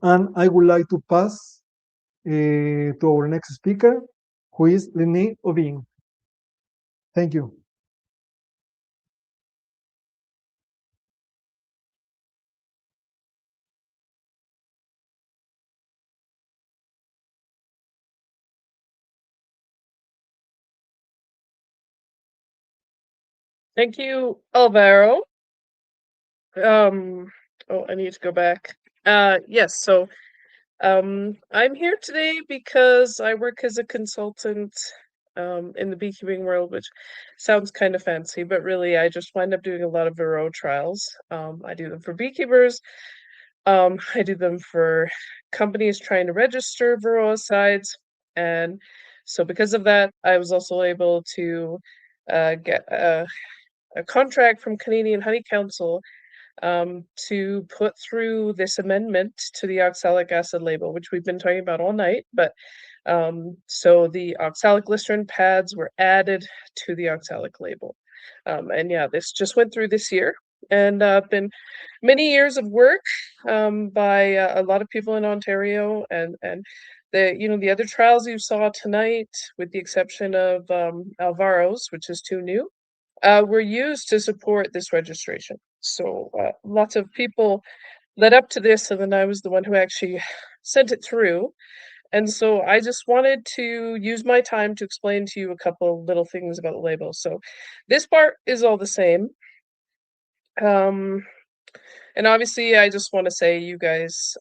and I would like to pass to our next speaker, who is Lynae Ovinge. Thank you. Thank you, Alvaro. I need to go back. Yes, so I'm here today because I work as a consultant in the beekeeping world, which sounds kind of fancy, but really I just wind up doing a lot of Varroa trials. I do them for beekeepers. I do them for companies trying to register Varroa, and so because of that, I was also able to get a contract from Canadian Honey Council to put through this amendment to the oxalic acid label, which we've been talking about all night. But so the oxalic glycerin pads were added to the oxalic label. And yeah, this just went through this year, and been many years of work by a lot of people in Ontario, and the other trials you saw tonight, with the exception of Alvaro's, which is too new, were used to support this registration. So lots of people led up to this, and then I was the one who actually sent it through. And so I just wanted to use my time to explain to you a couple little things about the label. So this part is all the same. And obviously, I just want to say, you guys,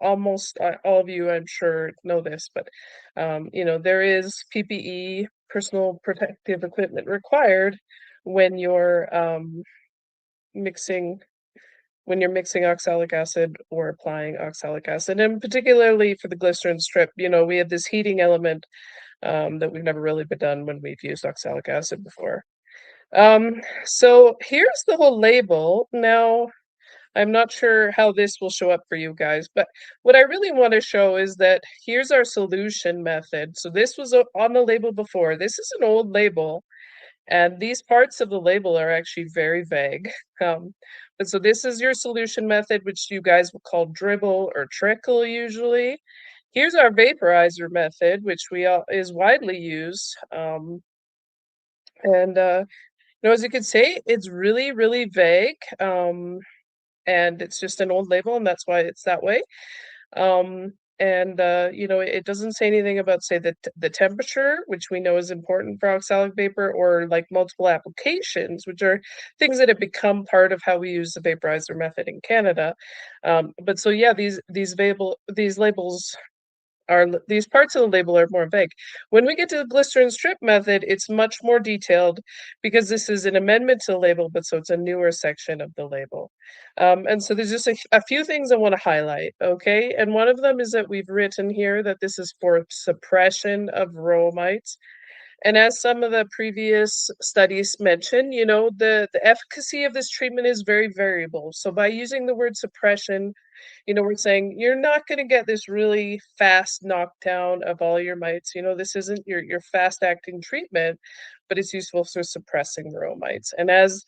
almost all of you, I'm sure, know this, but there is PPE, personal protective equipment, required when you're mixing oxalic acid or applying oxalic acid, and particularly for the glycerin strip. We have this heating element that we've never really been done when we've used oxalic acid before. So here's the whole label. Now, I'm not sure how this will show up for you guys, but what I really want to show is that here's our solution method. So this was on the label before. This is an old label, and these parts of the label are actually very vague. But so this is your solution method, which you guys will call dribble or trickle usually. Here's our vaporizer method, which is widely used. As you can see, it's really, really vague. And it's just an old label, and that's why it's that way. It doesn't say anything about, say, the temperature, which we know is important for oxalic vapor, or like multiple applications, which are things that have become part of how we use the vaporizer method in Canada. But so yeah, these labels these parts of the label are more vague. When we get to the glycerin strip method, it's much more detailed because this is an amendment to the label, but so it's a newer section of the label. And so there's just a few things I want to highlight, okay? And one of them is that we've written here that this is for suppression of Varroa mites. And as some of the previous studies mentioned, the efficacy of this treatment is very variable. So by using the word suppression, we're saying you're not going to get this really fast knockdown of all your mites. This isn't your fast-acting treatment, but it's useful for suppressing Varroa mites. And as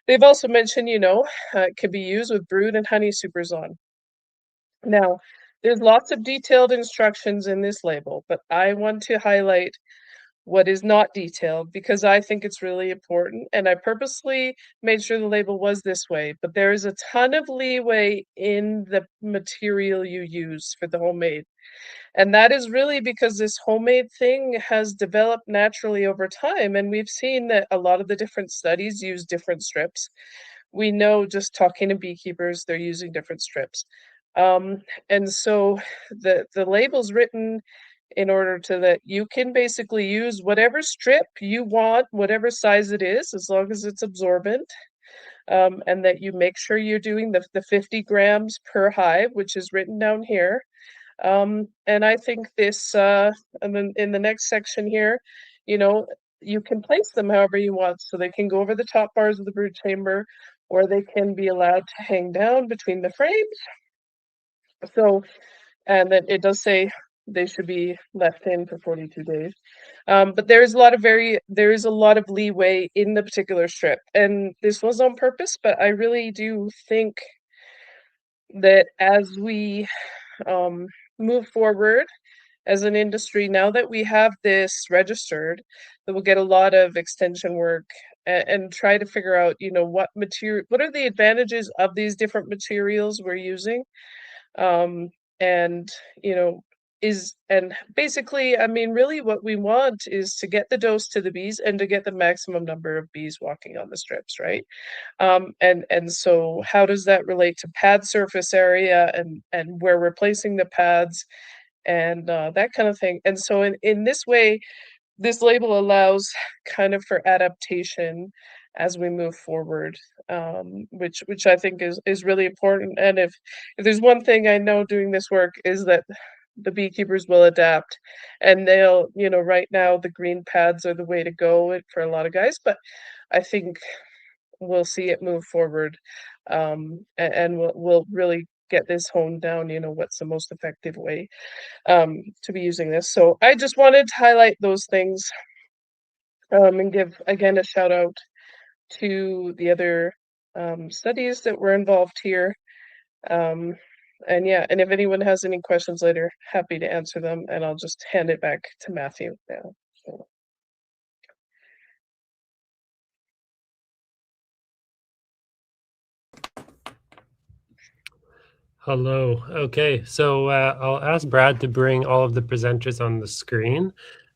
they've also mentioned, it can be used with brood and honey superzon. Now, there's lots of detailed instructions in this label, but I want to highlight what is not detailed because I think it's really important, and I purposely made sure the label was this way, but there is a ton of leeway in the material you use for the homemade. And that is really because this homemade thing has developed naturally over time, and we've seen that a lot of the different studies use different strips. We know, just talking to beekeepers, they're using different strips. And so the label's written in order to that you can basically use whatever strip you want, whatever size it is, as long as it's absorbent, and that you make sure you're doing the 50 grams per hive, which is written down here. And I think this, and then in the next section here, you can place them however you want. So they can go over the top bars of the brood chamber, or they can be allowed to hang down between the frames. So, and then it does say they should be left in for 42 days. But there is a lot of leeway in the particular strip, and this was on purpose, but I really do think that as we move forward as an industry, now that we have this registered, that we'll get a lot of extension work and try to figure out, what are the advantages of these different materials we're using. And basically, I mean, really what we want is to get the dose to the bees and to get the maximum number of bees walking on the strips, right? And so how does that relate to pad surface area and where we're placing the pads and that kind of thing? And so in this way, this label allows kind of for adaptation as we move forward, which I think is really important. And if there's one thing I know doing this work is that the beekeepers will adapt, and they'll, right now the green pads are the way to go for a lot of guys, but I think we'll see it move forward, and we'll really get this honed down, what's the most effective way to be using this. So I just wanted to highlight those things, and give again a shout out to the other studies that were involved here. And if anyone has any questions later, happy to answer them, and I'll just hand it back to Matthew now. So. Hello. Okay, so I'll ask Brad to bring all of the presenters on the screen.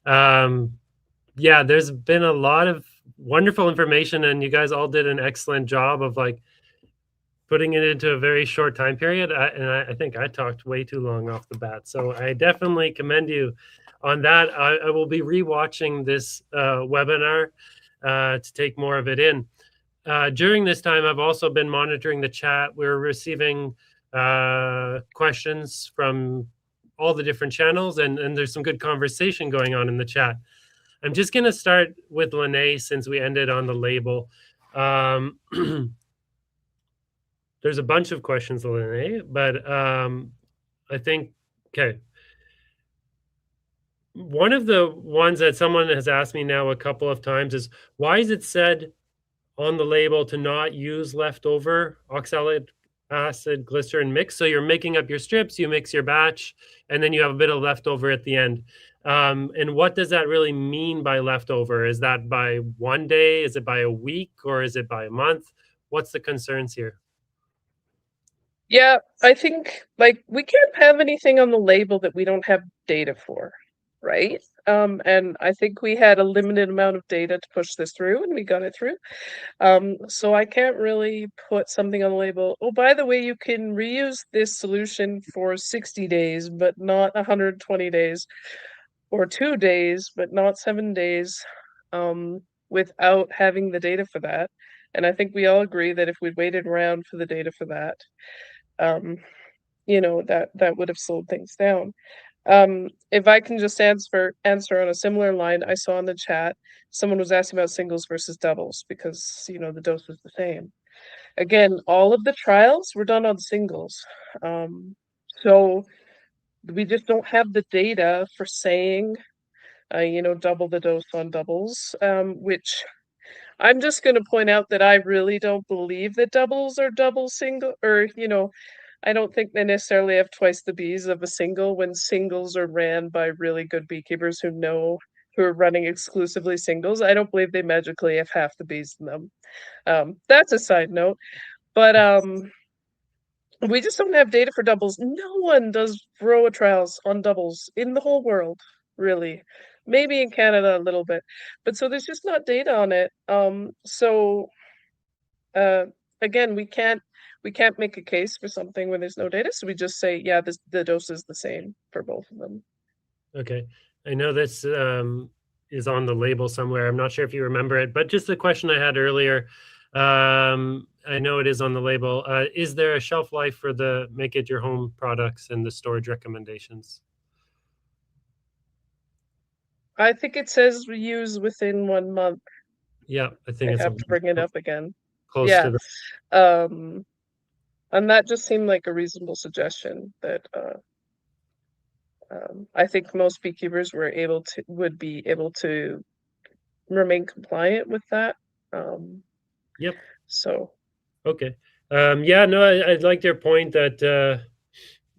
Yeah, there's been a lot of wonderful information, and you guys all did an excellent job of putting it into a very short time period. I think I talked way too long off the bat, so I definitely commend you on that. I will be rewatching this webinar to take more of it in. During this time, I've also been monitoring the chat. We're receiving questions from all the different channels, and there's some good conversation going on in the chat. I'm just going to start with Lynae since we ended on the label. There's a bunch of questions, Lynae, but I think, okay. One of the ones that someone has asked me now a couple of times is, why is it said on the label to not use leftover oxalic acid glycerin mix? So you're making up your strips, you mix your batch, and then you have a bit of leftover at the end. And what does that really mean by leftover? Is that by 1 day? Is it by a week? Or is it by a month? What's the concerns here? Yeah, I think like we can't have anything on the label that we don't have data for, right? And I think we had a limited amount of data to push this through, and we got it through. So I can't really put something on the label. Oh, by the way, you can reuse this solution for 60 days, but not 120 days, or 2 days, but not 7 days, without having the data for that. And I think we all agree that if we'd waited around for the data for that, you know, that would have slowed things down. If I can just answer on a similar line, I saw in the chat, someone was asking about singles versus doubles because, you know, the dose was the same. Again, all of the trials were done on singles. So we just don't have the data for saying, you know, double the dose on doubles, which I'm just going to point out that I really don't believe that doubles are double single, or, you know, I don't think they necessarily have twice the bees of a single when singles are ran by really good beekeepers who are running exclusively singles. I don't believe they magically have half the bees in them. That's a side note, but we just don't have data for doubles. No one does Varroa trials on doubles in the whole world, really. Maybe in Canada a little bit, but so there's just not data on it. Again, we can't make a case for something when there's no data, so we just say, yeah, the dose is the same for both of them. Okay, I know this is on the label somewhere. I'm not sure if you remember it, but just the question I had earlier, I know it is on the label. Is there a shelf life for the make it your home products and the storage recommendations? I think it says we use within 1 month. Yeah, I think I have to bring it up again. Close Yeah. to the... And that just seemed like a reasonable suggestion that I think most beekeepers would be able to remain compliant with that. Yep. So. Okay. Yeah, no, I liked your point that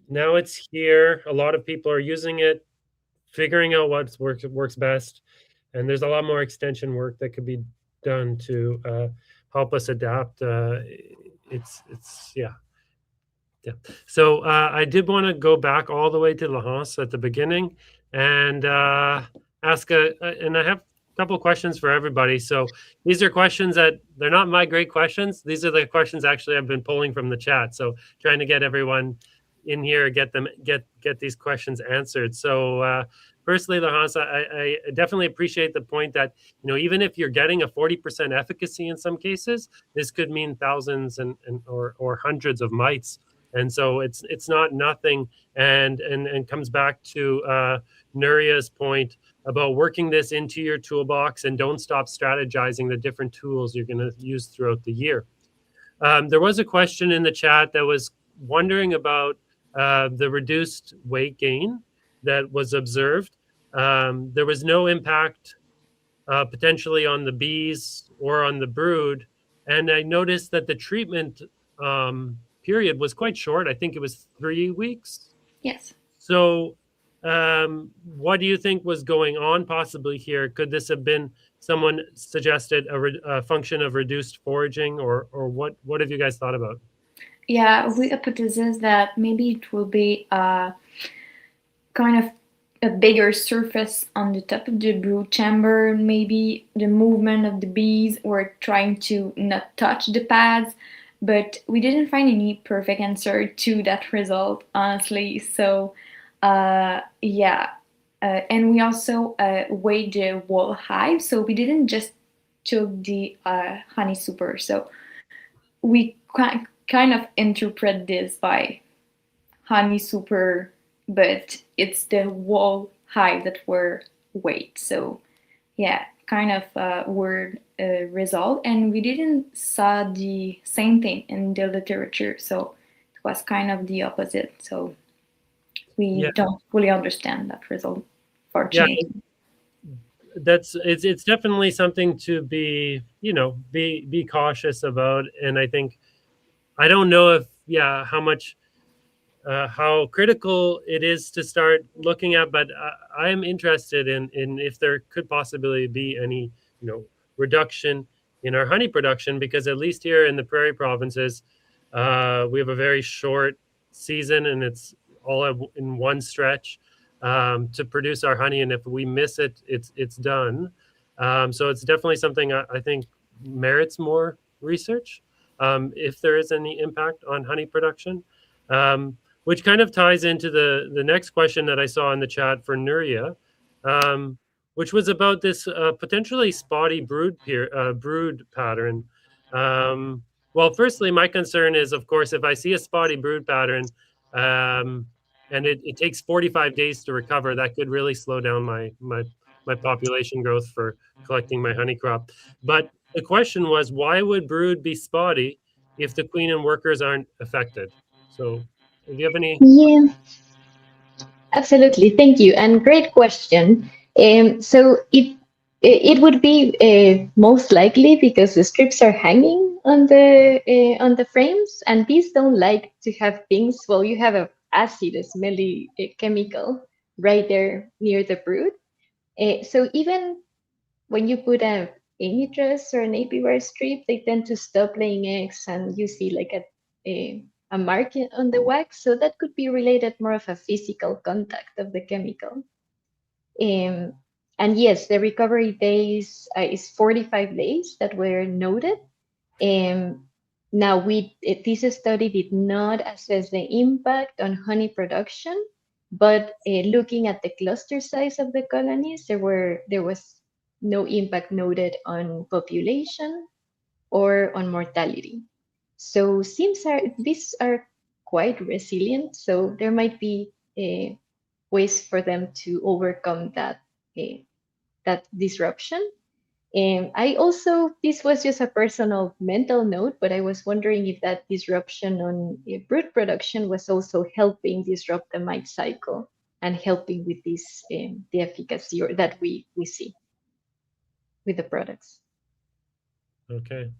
now it's here. A lot of people are using it, figuring out what works best, and there's a lot more extension work that could be done to help us adapt. It's yeah. So I did want to go back all the way to Laurence at the beginning and ask and I have a couple of questions for everybody. So these are questions that they're not my great questions. These are the questions actually I've been pulling from the chat. So trying to get everyone in here, get these questions answered. So firstly, Laurence, I definitely appreciate the point that, you know, even if you're getting a 40% efficacy in some cases, this could mean thousands or hundreds of mites. And so it's not nothing, and comes back to Nuria's point about working this into your toolbox and don't stop strategizing the different tools you're going to use throughout the year. There was a question in the chat that was wondering about the reduced weight gain that was observed. There was no impact potentially on the bees or on the brood, and I noticed that the treatment period was quite short. I think it was 3 weeks. Yes. So what do you think was going on possibly here? Could this have been someone suggested a function of reduced foraging, or what have you guys thought about? Yeah, we hypothesize that maybe it will be kind of a bigger surface on the top of the brood chamber, maybe the movement of the bees or trying to not touch the pads, but we didn't find any perfect answer to that result, honestly. So yeah, and we also weighed the whole hive, so we didn't just took the honey super. So we kind of interpret this by honey super but it's the whole hive that were weight. So yeah, kind of a weird result, and we didn't saw the same thing in the literature. So it was kind of the opposite. So we don't fully understand that result for changing. It's definitely something to be, be cautious about. And I don't know if how much how critical it is to start looking at, but I'm interested in if there could possibly be any reduction in our honey production, because at least here in the prairie provinces, we have a very short season, and it's all in one stretch to produce our honey, and if we miss it, it's done. So it's definitely something I think merits more research, if there is any impact on honey production. Which kind of ties into the next question that I saw in the chat for Nuria, which was about this potentially spotty brood pattern. Well, firstly, my concern is, of course, if I see a spotty brood pattern, and it takes 45 days to recover, that could really slow down my population growth for collecting my honey crop. But the question was, why would brood be spotty if the queen and workers aren't affected? So do you have any? Yeah, absolutely. Thank you. And great question. So it would be most likely because the strips are hanging on the frames, and bees don't like to have things. Well, you have a acid, a smelly chemical right there near the brood. So even when you put a dress or an apiary strip, they tend to stop laying eggs, and you see like a mark on the wax. So that could be related more of a physical contact of the chemical. Um, and yes, the recovery days is 45 days that were noted. Now, this study did not assess the impact on honey production, but looking at the cluster size of the colonies, there was no impact noted on population or on mortality. So these are quite resilient. So there might be ways for them to overcome that disruption. I also, this was just a personal mental note, but I was wondering if that disruption on brood production was also helping disrupt the mite cycle and helping with this the efficacy or that we see with the products. Okay.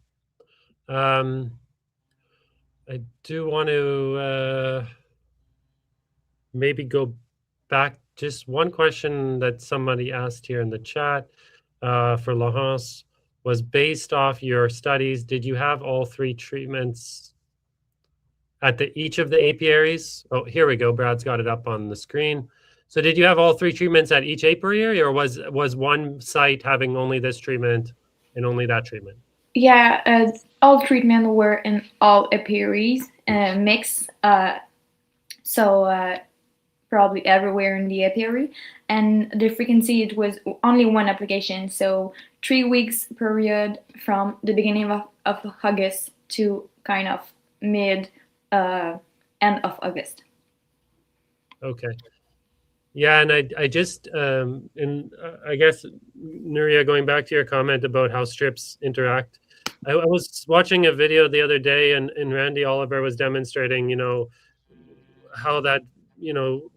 I do want to maybe go back. Just one question that somebody asked here in the chat for Laurence was, based off your studies, did you have all three treatments at each of the apiaries? Oh, here we go. Brad's got it up on the screen. So did you have all three treatments at each apiary, or was one site having only this treatment and only that treatment? Yeah, all treatment were in all apiaries mixed. So probably everywhere in the apiary, and the frequency, it was only one application, so 3 weeks period from the beginning of August to kind of mid end of August. Okay. Yeah, and I just and I guess, Nuria, going back to your comment about how strips interact, I was watching a video the other day, and Randy Oliver was demonstrating, how that,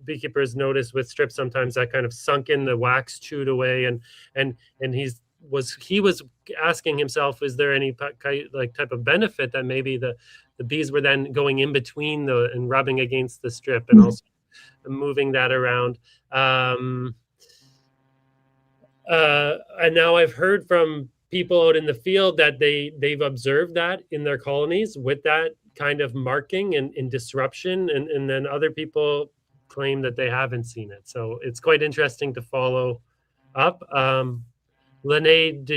beekeepers notice with strips sometimes that kind of sunk in the wax chewed away, and he was asking himself, is there any type of benefit that maybe the bees were then going in between and rubbing against the strip and also moving that around. And now I've heard from people out in the field that they've observed that in their colonies with that kind of marking and disruption, and then other people claim that they haven't seen it. So it's quite interesting to follow up. Lynae,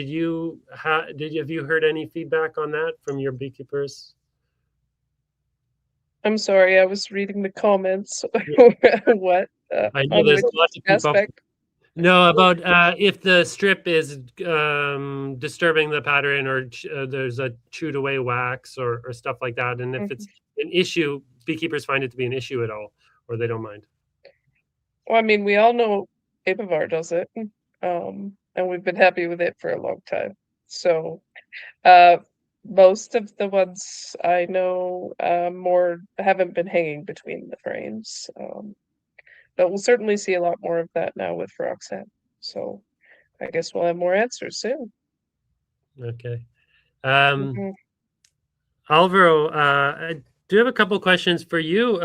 have you heard any feedback on that from your beekeepers? I'm sorry, I was reading the comments. What? I know there's lots of people. Aspect? No, about if the strip is disturbing the pattern, or there's a chewed away wax or stuff like that, and if it's an issue, beekeepers find it to be an issue at all, or they don't mind. Well, I mean, we all know Apivar does it, and we've been happy with it for a long time. So, most of the ones I know more haven't been hanging between the frames, but we'll certainly see a lot more of that now with Roxanne. So, I guess we'll have more answers soon. Okay. Mhm. Alvaro, I do have a couple questions for you.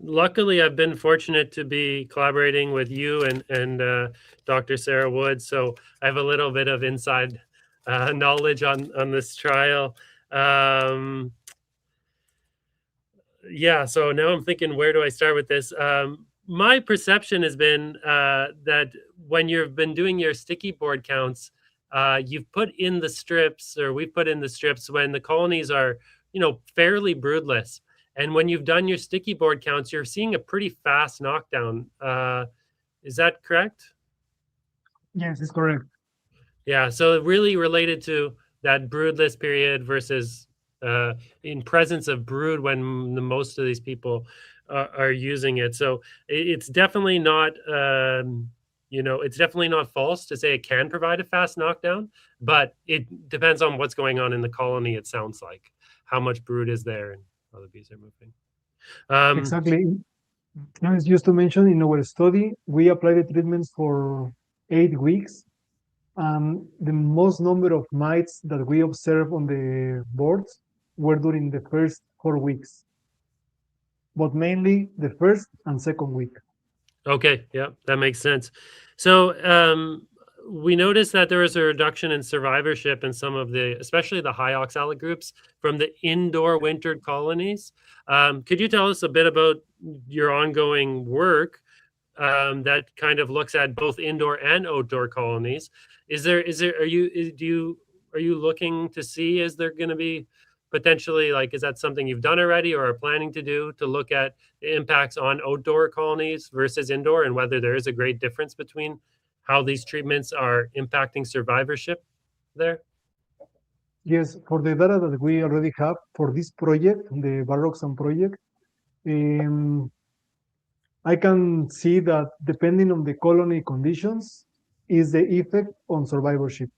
Luckily, I've been fortunate to be collaborating with you and Dr. Sarah Wood, so I have a little bit of inside knowledge on this trial. Yeah, so now I'm thinking, where do I start with this? My perception has been that when you've been doing your sticky board counts, you've put in the strips, or we've put in the strips when the colonies are, fairly broodless. And when you've done your sticky board counts, you're seeing a pretty fast knockdown. Is that correct? Yes, it's correct. Yeah, so really related to that broodless period versus in presence of brood when most of these people are using it. So it's definitely not, it's definitely not false to say it can provide a fast knockdown, but it depends on what's going on in the colony. It sounds like how much brood is there and how the bees are moving. Exactly. As used to mention in our study, we applied the treatments for 8 weeks. The most number of mites that we observed on the boards were during the first 4 weeks, but mainly the first and second week. Okay, yeah, that makes sense. So we noticed that there was a reduction in survivorship in some of the, especially the high oxalic groups from the indoor wintered colonies. Could you tell us a bit about your ongoing work that kind of looks at both indoor and outdoor colonies? Are you looking to see, is there going to be potentially, like, is that something you've done already or are planning to do, to look at the impacts on outdoor colonies versus indoor, and whether there is a great difference between how these treatments are impacting survivorship there? Yes, for the data that we already have for this project, the Varroxan project, I can see that depending on the colony conditions is the effect on survivorship.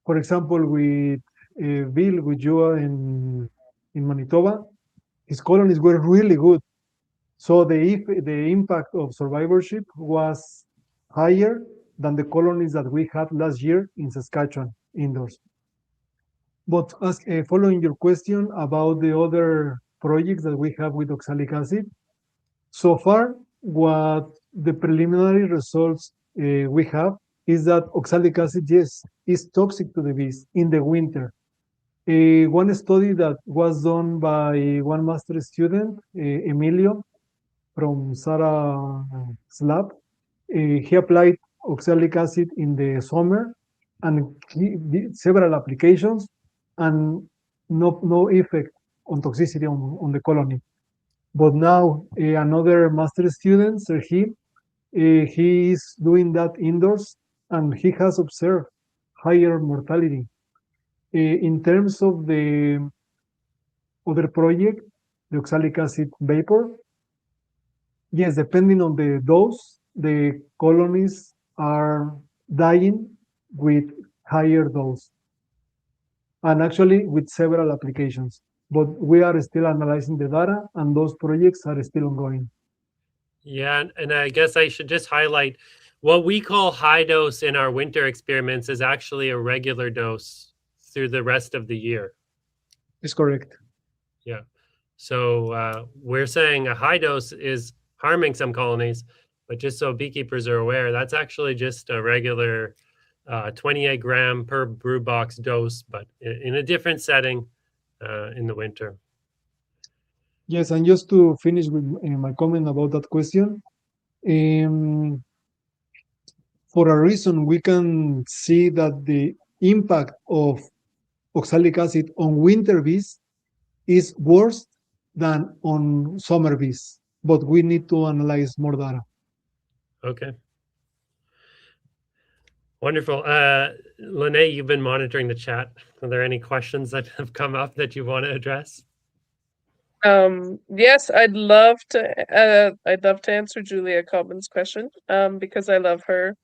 For example, with Bill, with you in Manitoba, his colonies were really good. So the impact of survivorship was higher than the colonies that we had last year in Saskatchewan indoors. But following your question about the other projects that we have with oxalic acid, so far, what the preliminary results we have is that oxalic acid, yes, is toxic to the bees in the winter. One study that was done by one master student, Emilio, from Sarah's lab, he applied oxalic acid in the summer and he did several applications and no effect on toxicity on the colony. But now another master student, Serhi, he is doing that indoors and he has observed higher mortality. In terms of the other project, the oxalic acid vapor, yes, depending on the dose, the colonies are dying with higher dose and actually with several applications. But we are still analyzing the data and those projects are still ongoing. Yeah, and I guess I should just highlight what we call high dose in our winter experiments is actually a regular dose through the rest of the year. It's correct. Yeah. So we're saying a high dose is harming some colonies, but just so beekeepers are aware, that's actually just a regular 28 gram per brew box dose, but in a different setting in the winter. Yes, and just to finish with my comment about that question, for a reason, we can see that the impact of oxalic acid on winter bees is worse than on summer bees, but we need to analyze more data. Okay. Wonderful. Lynae, you've been monitoring the chat. Are there any questions that have come up that you want to address? Yes, I'd love to answer Julia Cobbin's question, because I love her,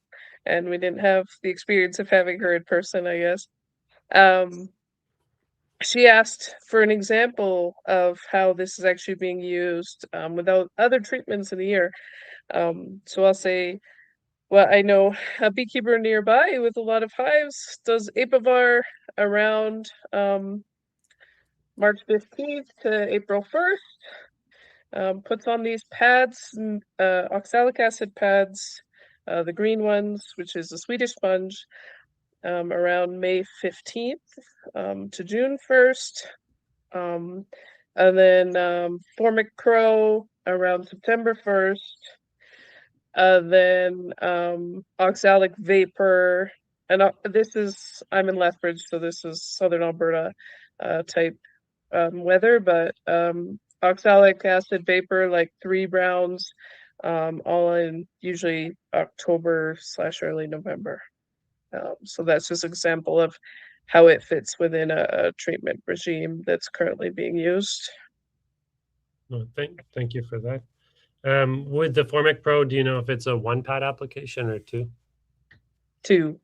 and we didn't have the experience of having her in person, I guess. She asked for an example of how this is actually being used without other treatments in the year. So I'll say, well, I know a beekeeper nearby with a lot of hives does Apivar around March 15th to April 1st. Puts on these pads, oxalic acid pads, the green ones, which is a Swedish sponge, around May 15th to June 1st. And then formic crow around September 1st. Then oxalic vapor, and I'm in Lethbridge, so this is Southern Alberta type weather, but oxalic acid vapor, like 3 rounds, all in usually October/early November. So that's just an example of how it fits within a treatment regime that's currently being used. Oh, thank you for that. With the Formic Pro, do you know if it's a 1-pad application or 2? 2.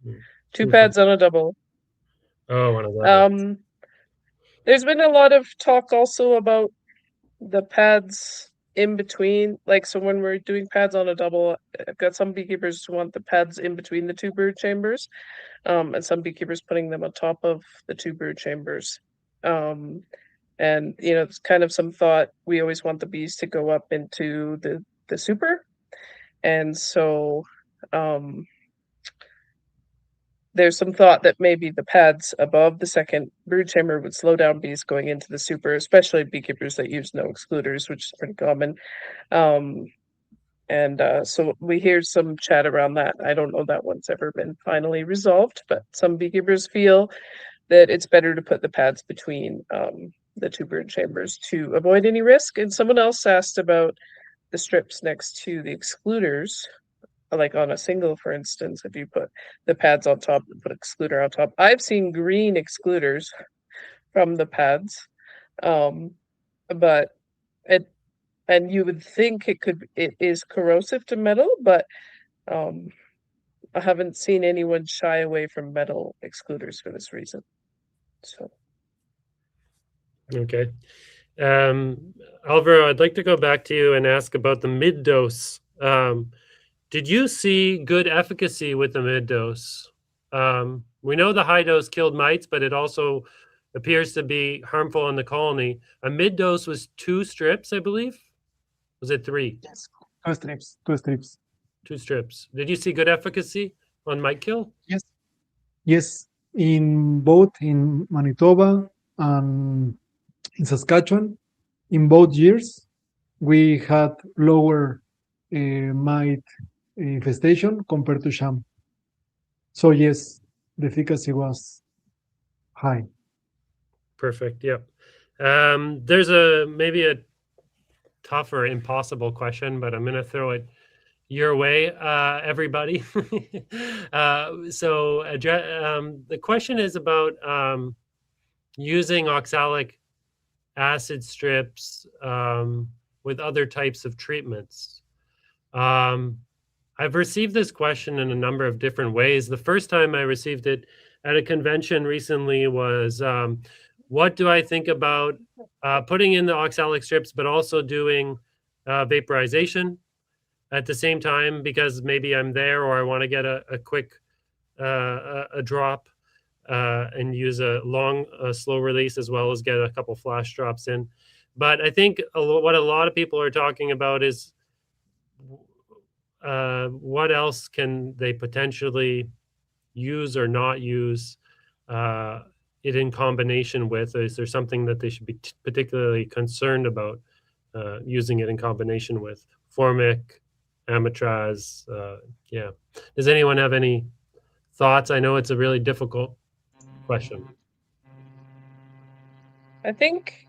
Hmm. 2 pads on a double. Oh, on a double. There's been a lot of talk also about the pads in between. Like, so when we're doing pads on a double, I've got some beekeepers who want the pads in between the 2 brood chambers, and some beekeepers putting them on top of the 2 brood chambers. And it's kind of some thought, we always want the bees to go up into the super. And so there's some thought that maybe the pads above the second brood chamber would slow down bees going into the super, especially beekeepers that use no excluders, which is pretty common. So we hear some chat around that. I don't know that one's ever been finally resolved, but some beekeepers feel that it's better to put the pads between the 2 brood chambers to avoid any risk. And someone else asked about the strips next to the excluders, like on a single, for instance, if you put the pads on top and put excluder on top. I've seen green excluders from the pads, but and you would think it is corrosive to metal, but I haven't seen anyone shy away from metal excluders for this reason. So. Okay. Alvaro, I'd like to go back to you and ask about the mid dose. Did you see good efficacy with the mid dose? We know the high dose killed mites, but it also appears to be harmful in the colony. A mid dose was 2 strips, I believe. Was it 3? Yes, 2 strips. 2 strips. 2 strips. Did you see good efficacy on mite kill? Yes. Yes, in both in Manitoba and in Saskatchewan, in both years, we had lower mite infestation compared to sham. So yes, the efficacy was high. Perfect. Yeah. There's maybe a tough or impossible question, but I'm going to throw it your way, everybody. The question is about using oxalic acid strips with other types of treatments. I've received this question in a number of different ways. The first time I received it at a convention recently was, what do I think about putting in the oxalic strips, but also doing vaporization at the same time, because maybe I'm there or I want to get a quick a drop and use a long slow release, as well as get a couple flash drops in. But I think what a lot of people are talking about is what else can they potentially use or not use it in combination with? Is there something that they should be particularly concerned about using it in combination with? Formic, amitraz, yeah. Does anyone have any thoughts? I know it's a really difficult question. I think,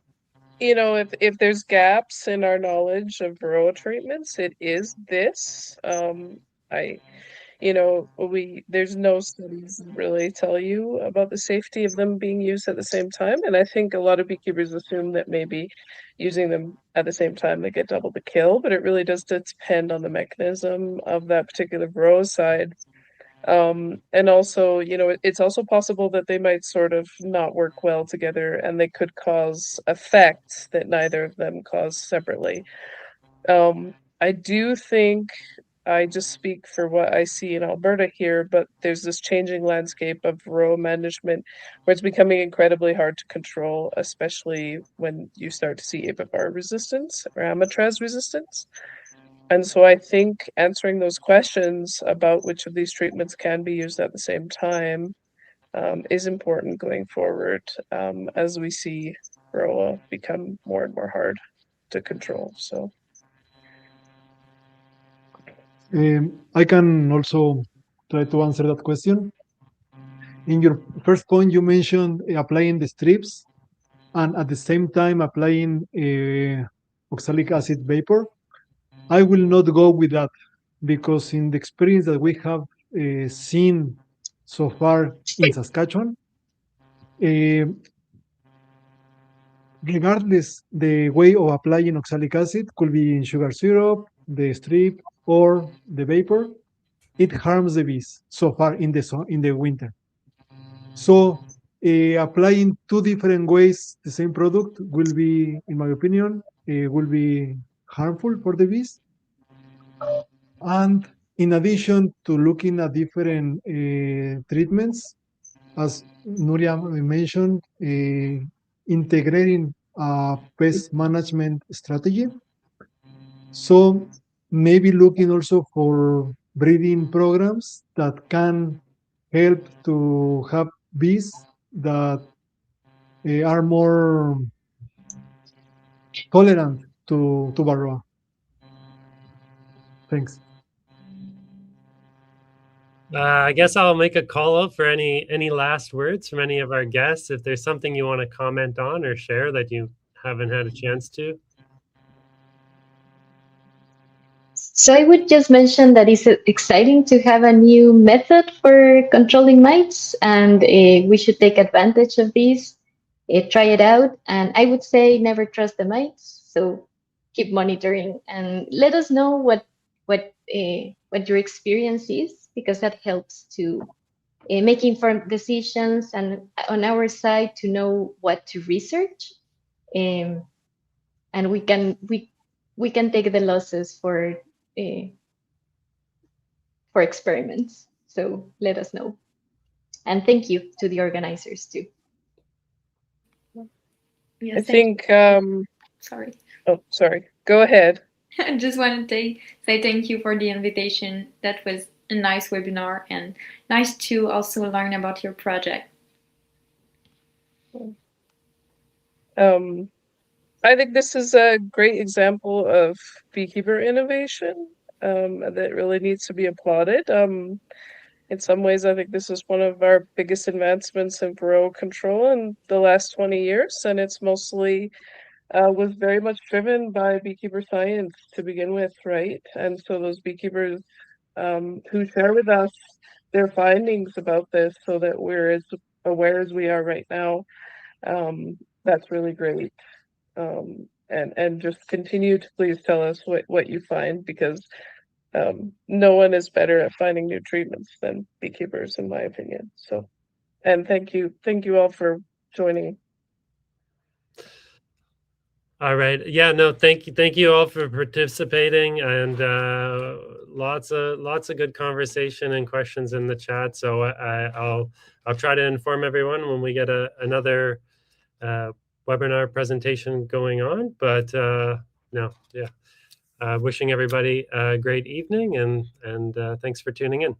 if there's gaps in our knowledge of Varroa treatments, it is this. there's no studies that really tell you about the safety of them being used at the same time. And I think a lot of beekeepers assume that maybe using them at the same time they get double the kill, but it really does depend on the mechanism of that particular Varroa. And also, it's also possible that they might sort of not work well together, and they could cause effects that neither of them cause separately. I do think I just speak for what I see in Alberta here, but there's this changing landscape of Varroa management where it's becoming incredibly hard to control, especially when you start to see apivar resistance or amatraz resistance. And so I think answering those questions about which of these treatments can be used at the same time is important going forward, as we see Varroa become more and more hard to control. So I can also try to answer that question. In your first point, you mentioned applying the strips and at the same time applying oxalic acid vapor. I will not go with that because in the experience that we have seen so far in Saskatchewan, regardless the way of applying oxalic acid could be in sugar syrup, the strip, or the vapor, it harms the bees so far in the winter. So applying two different ways the same product will be, in my opinion, will be harmful for the bees. And in addition to looking at different treatments, as Nuria mentioned, integrating a pest management strategy. So maybe looking also for breeding programs that can help to have bees that are more tolerant to Varroa. Thanks. I guess I'll make a call out for any last words from any of our guests. If there's something you want to comment on or share that you haven't had a chance to. So I would just mention that it's exciting to have a new method for controlling mites, and we should take advantage of these, try it out, and I would say never trust the mites. So keep monitoring and let us know what your experience is, because that helps to make informed decisions, and on our side to know what to research, and we can take the losses for experiments. So let us know. And thank you to the organizers too. Yes, I think, sorry. Oh, sorry. Go ahead. I just want to say thank you for the invitation. That was a nice webinar and nice to also learn about your project. I think this is a great example of beekeeper innovation that really needs to be applauded. In some ways, I think this is one of our biggest advancements in Varroa control in the last 20 years, and it's mostly was very much driven by beekeeper science to begin with, right? And so those beekeepers who share with us their findings about this so that we're as aware as we are right now, that's really great. And just continue to please tell us what you find, because no one is better at finding new treatments than beekeepers, in my opinion. So, and thank you all for joining. All right. Yeah, no, thank you all for participating, and lots of good conversation and questions in the chat. So I'll try to inform everyone when we get another webinar presentation going on. But no, yeah, wishing everybody a great evening, and thanks for tuning in.